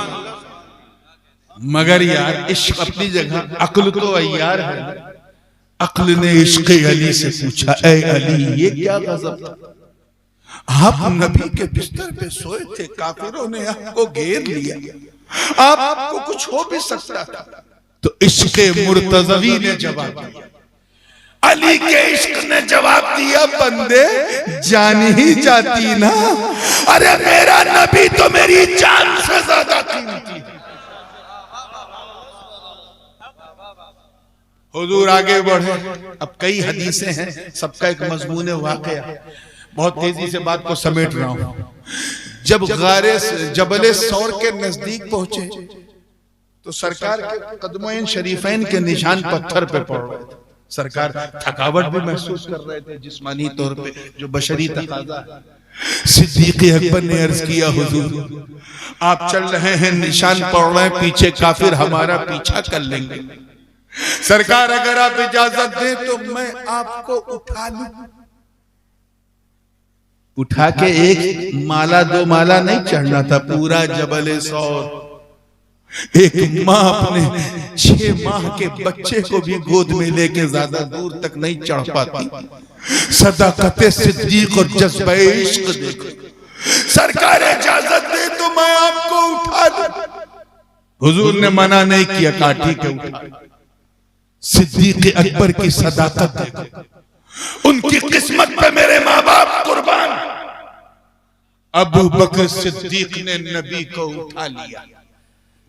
मगर यार इश्क अपनी जगह, अक्ल तो अय्यार है। अक्ल ने इश्क अली से पूछा, ऐ अली ये क्या गजब था, आप नबी के बिस्तर पे सोए थे, काफिरों ने आपको घेर लिया, आपको कुछ हो भी सकता था। तो इश्क मुर्तज़वी ने जवाब दिया, अली के इश्क ने जवाब दिया, बंदे जान ही जाती ना, अरे मेरा नबी तो मेरी जान से ज्यादा कीमती है। हुजूर आगे बढ़े। अब कई हदीसें हैं, सबका एक मजमून वाक़या, बहुत तेजी से बात को समेट रहा हूं। जब गारे जबले सौर के नजदीक पहुंचे तो सरकार के कदमों शरीफैन के निशान पत्थर पे पड़ रहे थे। सरकार थकावट भी महसूस कर रहे थे जिस्मानी तौर पे, जो बशरी तकाजा है। सिद्दीक़ अकबर ने अर्ज किया, हुजूर आप चल रहे हैं, निशान पड़ रहे हैं, पीछे काफिर हमारा पीछा कर लेंगे, सरकार अगर आप इजाजत दें तो मैं आपको उठा लूं। उठा के एक माला 2 माला नहीं चढ़ना था, पूरा जबले सौर। एक माँ अपने 6 माह के बच्चे को भी गोद में लेके ज्यादा दूर तक नहीं चढ़ पाती। सदाकते सिद्दीक और जज्बे इश्क देखो, सरकार इजाजत दे तो मैं आपको उठा लूं। हुजूर ने मना नहीं किया, काठी के उठा। सिद्दीक़ अकबर की सदाकत देखो, उनकी किस्मत पे मेरे माँ बाप कुर्बान। अबू बकर सिद्दीक ने नबी को उठा लिया,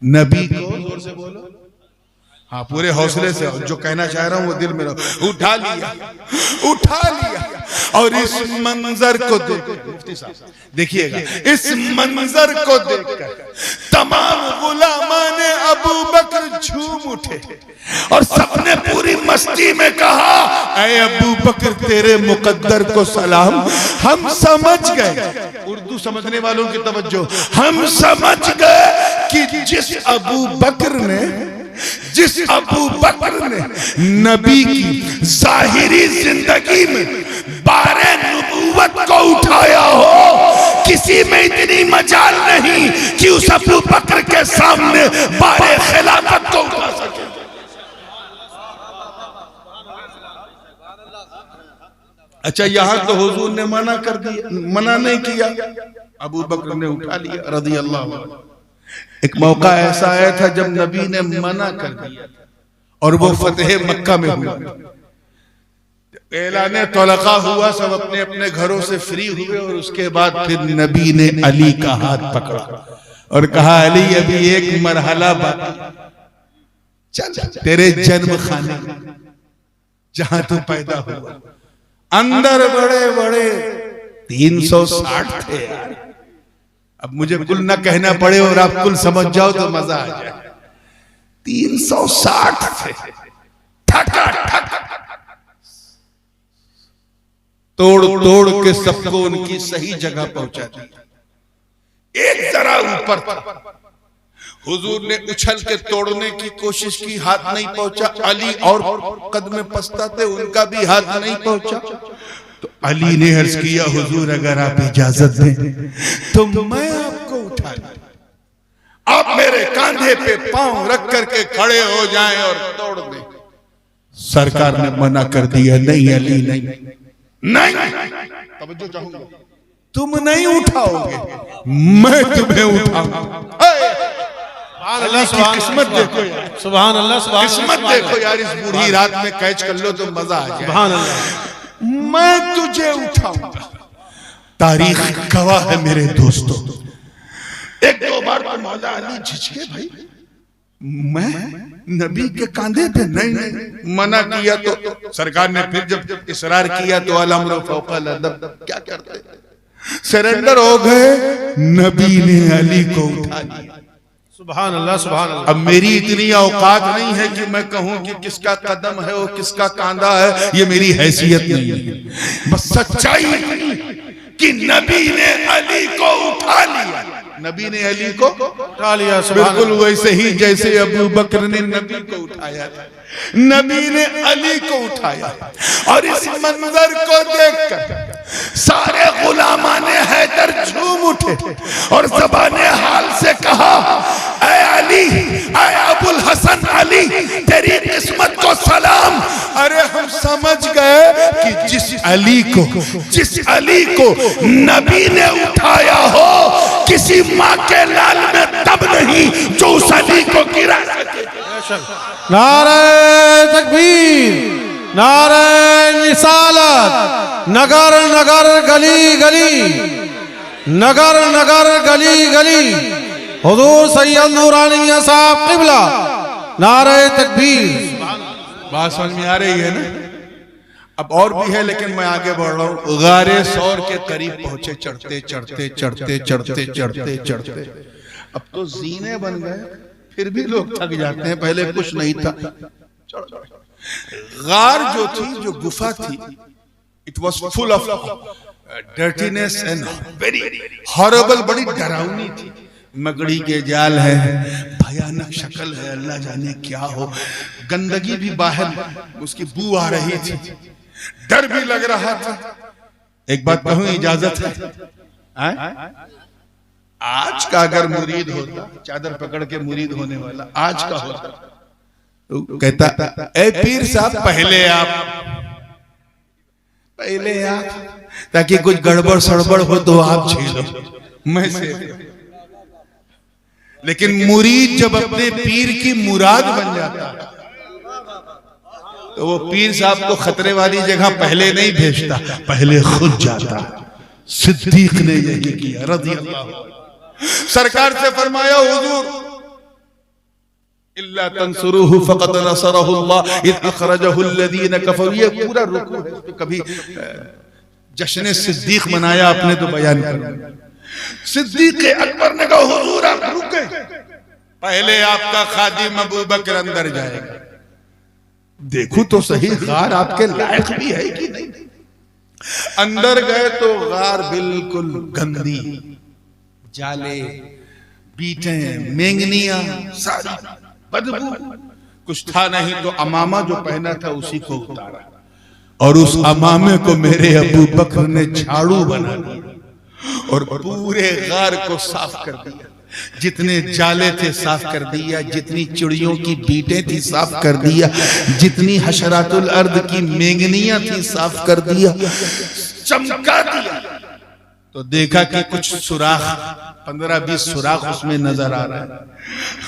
नबी को, जोर से बोलो, हाँ पूरे हौसले से, जो कहना चाह रहा हूं वो दिल में रहो, उठा लिया, उठा लिया। और इस मंजर को देखिएगा, इस मंजर को देखकर तमाम गुलामाने अबू बकर झूम उठे और सबने पूरी मस्ती में कहा, ऐ अबू बकर तेरे मुकद्दर को सलाम, हम समझ गए। उर्दू समझने वालों की तवज्जो, हम समझ गए कि जिस अबू बकर ने नबी की जाहिरी जिंदगी में बारे नबूवत को उठाया हो, किसी में इतनी मजाल नहीं कि उस अबू बकर के सामने बारे खिलाफत को उठा सके। अच्छा, यहां तो हुजूर ने मना कर दिया, मना नहीं किया, अबू बकर ने उठा लिया रज़ी अल्लाह अन्हु। एक मौका ऐसा आया था जब नबी ने मना कर दिया और वो फतेह मक्का में हुआ, ऐलान तलक़ा हुआ, सब अपने अपने घरों से फ्री हुए और उसके बाद फिर नबी ने अली का हाथ पकड़ा और कहा, अली अभी एक मरहला बाकी, चल तेरे जन्म खाने जहां तू पैदा हुआ, अंदर बड़े बड़े 360 थे यार। अब मुझे कुल ना कहना पड़े और आप कुल समझ जाओ तो मजा आ जाए। 360 थे, ठका ठक तोड़ तोड़ के सबको उनकी सही जगह पहुंचा दिया। एक जरा ऊपर था, हुजूर ने उछल के तोड़ने की कोशिश की, हाथ नहीं पहुंचा। अली और कद में पछता थे, उनका भी हाथ नहीं पहुंचा। तो अली ने अर्ज किया, हुजूर अगर आप इजाजत दें तो मैं आपको उठा लूं, आप मेरे कांधे पे पांव रख करके खड़े हो जाएं और तोड़ दें। सरकार ने मना कर दिया, नहीं अली नहीं नहीं, तवज्जो चाहूंगा, तुम नहीं उठाओगे, मैं तुम्हें उठाऊंगा। किस्मत देखो यार, सुभान अल्लाह, सुभान किस्मत देखो यार, इस बूढ़ी रात में कैच कर लो तो मजा आ जाए। सुभान अल्लाह, मैं तुझे उठाऊंगा। तारीख गवाह है मेरे दोस्तों, एक दो बार तो मौला अली झिझके, भाई मैं नबी के कांधे पे नहीं, मना किया तो सरकार ने फिर जब इसरार किया तो अल-अम्र फौक़ल अदब, क्या करते, सरेंडर हो गए, नबी ने अली को उठा लिया। सुभान अल्लाह, सुभान अल्लाह। अब मेरी इतनी औकात नहीं है कि मैं कहूं कि किसका कदम है और किसका कांधा है, ये मेरी हैसियत नहीं है। बस सच्चाई कि नबी ने अली को उठा लिया, नबी ने अली को उठा लिया, बिल्कुल वैसे ही जैसे अबू बकर ने नबी को उठाया था, नबी ने अली को उठाया। और इस मंजर को देखकर सारे गुलामाने हैदर झूम उठे और ज़बाने हाल से कहा, ऐ अली, ऐ अबुल हसन अली, तेरी किस्मत को सलाम। अरे हम समझ गए कि जिस अली को नबी ने उठाया हो, किसी माँ के लाल में तब नहीं जो उस अली को गिरा सके। नारे तकबीर, नारे रिसालत, नगर नगर गली गली, नगर नगर गली गली, हुजूर सैयद नूरानी मियां साहब क़िबला, नारे तकबीर। बात समझ में आ रही है ना? अब और भी है लेकिन मैं आगे बढ़ रहा हूँ। गारे सौर के करीब पहुंचे, चढ़ते चढ़ते चढ़ते चढ़ते चढ़ते चढ़ते, अब तो जीने बन गए, फिर भी लोग थक जाते हैं, पहले कुछ नहीं था। गार जो थी, जो गुफा थी, it was full of dirtiness and very horrible, बड़ी डरावनी थी। मकड़ी के जाल है, भयानक शक्ल है, अल्लाह जाने क्या हो, गंदगी भी बाहर उसकी बू आ रही थी, डर भी लग रहा था। एक बात कहूं, इजाजत है, आज का अगर मुरीद होता, चादर पकड़ के मुरीद होने वाला आज का होता तो कहता, ए पीर साहब पहले आप, ताकि कुछ गड़बड़ सड़बड़ हो तो आप झेलो, मैं से। लेकिन मुरीद जब अपने पीर की मुराद बन जाता तो वो पीर साहब को खतरे वाली जगह पहले नहीं भेजता, पहले खुद जाता। सिद्दीक ने यही किया रज़ी अल्लाह। सरकार से फरमाया, हुजूर इल्ला तंसुरूहु फक़द नसरहुल्लाह इज़ अख़रजहु अल्लज़ीना कफ़रू। ये पूरा रुकू है, कभी जश्न सिद्दीक मनाया आपने तो बयान करो। सिद्दीक अकबर ने कहा, हुजूर आप रुके, पहले आपका खादिम अबू बकर अंदर जाएगा, देखो तो सही गार आपके लायक भी है कि नहीं। अंदर गए तो गार बिल्कुल गंदी, जाले, बीटे, मेंगनियां, सारी बदबू, कुछ था नहीं तो अमामा जो पहना था उसी को उतारा और उस अमामे को मेरे अबू बकर ने झाड़ू बना दिया और पूरे गार को साफ कर दिया। जितने जाले थे साफ कर दिया, जितनी चिड़ियों की बीटें थी साफ कर दिया, जितनी हशरातुल अर्द की मेंगनियां थी साफ कर दिया, चमका दिया। तो देखा कि कुछ सुराख 15-20 सुराख उसमें नजर आ रहा है।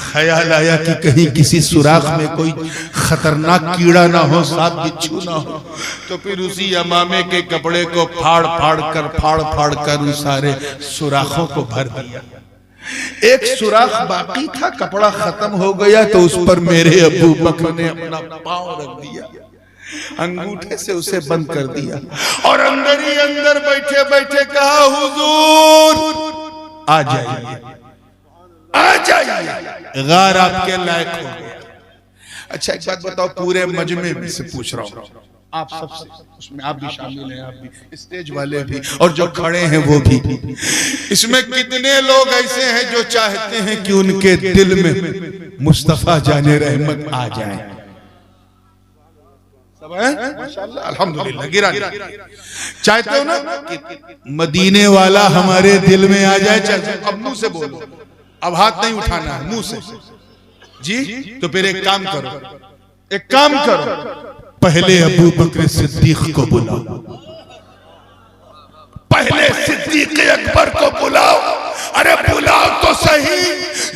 ख्याल आया कि कहीं किसी सुराख में कोई खतरनाक कीड़ा ना हो, सांप बिच्छू ना हो। तो फिर उसी अमामे के कपड़े को फाड़ फाड़ कर उन सारे सुराखों को भर दिया। एक सुराख बाकी था, कपड़ा खत्म हो गया, तो उस पर मेरे अबू बकर ने अपना पांव रख दिया, अंगूठे से उसे बंद कर दिया और अंदर ही अंदर बैठे बैठे कहा, हुजूर आ जाइए, आ जाइए, गार आपके लायक हो गया। अच्छा एक बात बताओ, पूरे मजमे में से पूछ रहा हूं आप सबसे, उसमें आप भी शामिल हैं, आप भी, स्टेज वाले भी और जो खड़े हैं वो भी, इसमें कितने लोग ऐसे हैं जो चाहते हैं कि उनके दिल में मुस्तफा जाने रहमत आ जाए? सब है माशाअल्लाह, अल्हम्दुलिल्लाह। गिरा चाहते हो ना कि मदीने वाला हमारे दिल में आ जाए? चाहते? अब मुंह से बोलो, अब हाथ नहीं उठाना है, मुंह से जी। तो फिर एक काम करो, एक काम करो, पहले अबू बकर सिद्दीक को बुलाओ, पहले सिद्दीक अकबर को बुलाओ। अरे बुलाओ तो सही,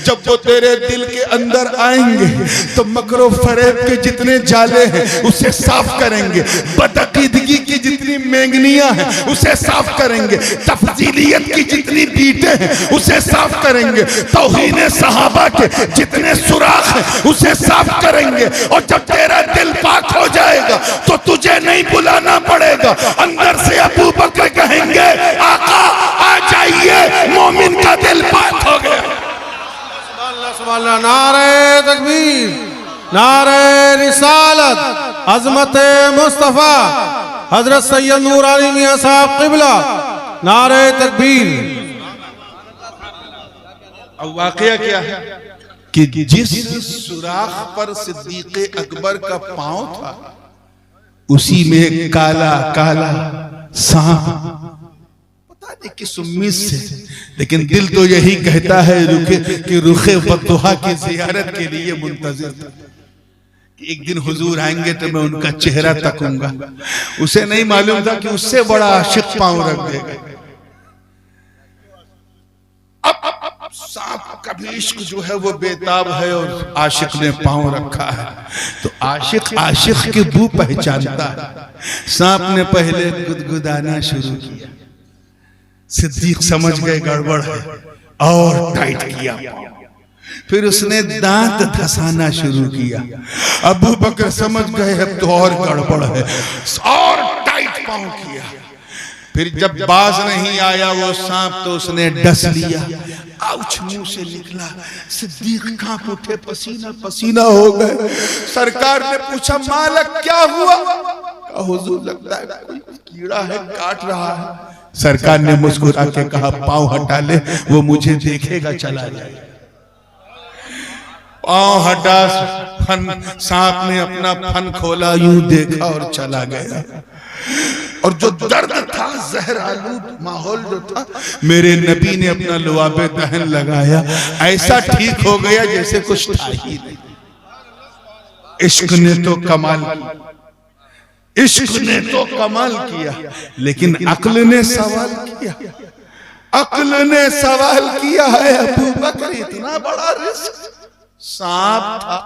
जब वो तेरे दिल के अंदर आएंगे तो मकरो फरेब के जितने जाले हैं उसे साफ करेंगे, बदअकीदगी की जितनी मेंगनियां हैं उसे साफ करेंगे, तफजीलियत की जितनी बीटें हैं उसे साफ करेंगे, तौहीन सहाबा के जितने सुराख हैं उसे साफ करेंगे। और जब तेरा दिल पाक हो जाएगा तो तुझे नहीं बुलाना पड़ेगा, अंदर से अबू बकर कहेंगे, आका आ जाइए, मोमिन का दिल पाक हो गया। नारे तकबीर, नारे रिसालत, अजमत मुस्तफा हजरत सैयद नूर अली मियां साहब क़िबला, नारे तकबीर। अब वाकया क्या है कि जिस सुराख पर सिद्दीक अकबर का पांव था उसी में काला काला सांप, पता नहीं किस उम्मीद से, लेकिन दिल तो यही कहता है कि रुखे बद्दुहा की जियारत के लिए मुंतजिर था कि एक दिन हुजूर आएंगे तो मैं उनका चेहरा तकूंगा। उसे नहीं मालूम था कि उससे बड़ा आशिक पांव रख देगा। अब सांप का भी इश्क जो है वो बेताब है और आशिक ने पांव रखा है, तो आशिक आशिक की बू पहचानता है। सांप ने पहले गुदगुदाना शुरू किया, सिद्दीक समझ गए गड़बड़ है और टाइट किया, फिर उसने दांत धसाना शुरू किया। अबू बकर समझ गए अब तो और गड़बड़ है और टाइट पांव किया। फिर जब बाज नहीं आया वो सांप तो उसने डस लिया, आउच मुंह से निकला। सिद्दीक कांप उठे, पसीना पसीना हो गए। सरकार ने पूछा, मालक क्या हुआ? हुजूर लगता है कोई कीड़ा है काट रहा है। सरकार ने मुस्कुरा के कहा, पांव हटा ले, वो मुझे देखेगा चला जाए। पांव हटा, फन सांप ने अपना फन खोला, यूं देखा और चला गया। और जो दर्द था, जहर आलूद माहौल जो था, मेरे नबी ने अपना लुआबे दहन लगाया, ऐसा ठीक हो गया जैसे कुछ था ही नहीं। इश्क ने तो कमाल किया, इश्क ने तो कमाल किया, लेकिन अक्ल ने सवाल किया। अक्ल ने सवाल किया है, अबू बकर इतना बड़ा रिस्क, सांप था,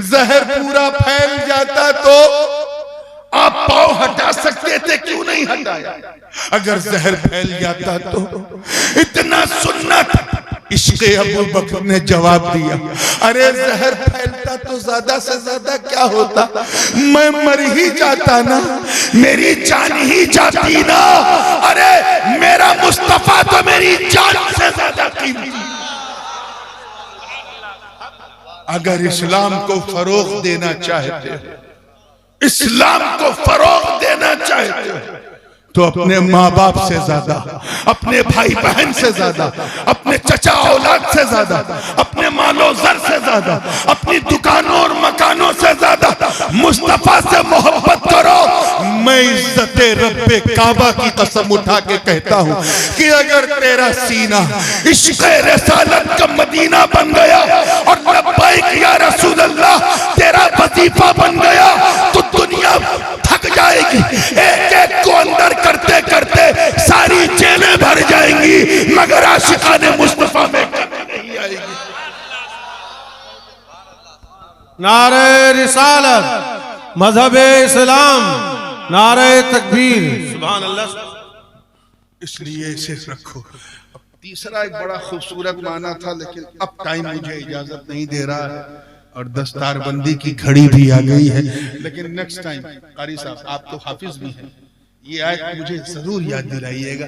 जहर पूरा फैल जाता तो आप पांव हटा सकते थे, क्यों नहीं हटाया? अगर जहर फैल जाता तो इतना सुन्नत। इश्क़ अबू बकर ने जवाब दिया, अरे जहर फैलता तो ज्यादा से ज्यादा क्या होता, मैं मर ही जाता ना, मेरी जान ही जाती ना। अरे मेरा मुस्तफा तो मेरी जान से ज्यादा कीमती। अगर इस्लाम को फरोग देना चाहते हो, इस्लाम को फरोग देना चाहते हो, तो अपने माँ बाप से ज्यादा, अपने भाई बहन से ज्यादा, अपने चचा औलाद से ज्यादा, अपने मालो जर से ज्यादा, अपनी दुकानों और मकानों से ज्यादा मुस्तफा से मोहब्बत करो। मैं इज्जत रब्बे काबा की कसम उठा के कहता हूं कि अगर तेरा सीना इश्क़ रसालत का मदीना बन गया और लब्बैक या रसूल अल्लाह तेरा वजीफा बन गया तो दुनिया थक जाएगी। एक एक को अंदर करते करते सारी जेलें भर जाएंगी, मगर आशिकाने मुस्तफा में कमी नहीं आएगी। नारे रिसालत, मजहबे इस्लाम, नारे तकबीर, सुभान अल्लाह। इसलिए इसे रखो। अब तीसरा एक बड़ा खूबसूरत माना था, लेकिन अब टाइम मुझे इजाजत नहीं दे रहा है और दस्तारबंदी की घड़ी भी आ गई है, लेकिन नेक्स्ट टाइम कारी साहब आप तो हाफिज भी हैं, ये आयत मुझे जरूर याद दिलाइएगा।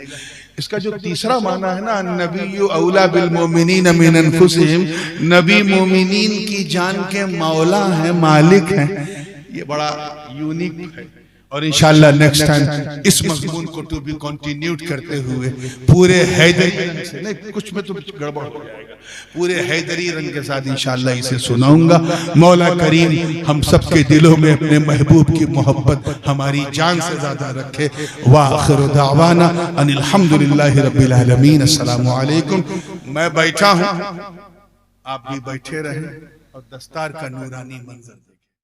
इसका जो तीसरा माना है ना, नबी औला बिल मोमिनीन मिन अनफुसिहिम, नबी मोमिनीन की जान के मौला हैं, मालिक हैं, ये बड़ा यूनिक है। और इंशाअल्लाह नेक्स्ट टाइम इस मजमून को तो भी कंटिन्यू करते हुए पूरे हैदरी रंग से, नहीं कुछ में तो गड़बड़ हो जाएगा, पूरे हैदरी रंग के साथ इंशाअल्लाह इसे सुनाऊंगा। मौला करीम हम सबके दिलों में अपने महबूब की मोहब्बत हमारी जान से ज्यादा रखे। व आखिर दावाना अनिल हम्दुलिल्लाहि रब्बिल आलमीन। अस्सलामु अलैकुम। मैं बैठा हूं, आप भी बैठे रहें और दस्तार का नूरानी मंजर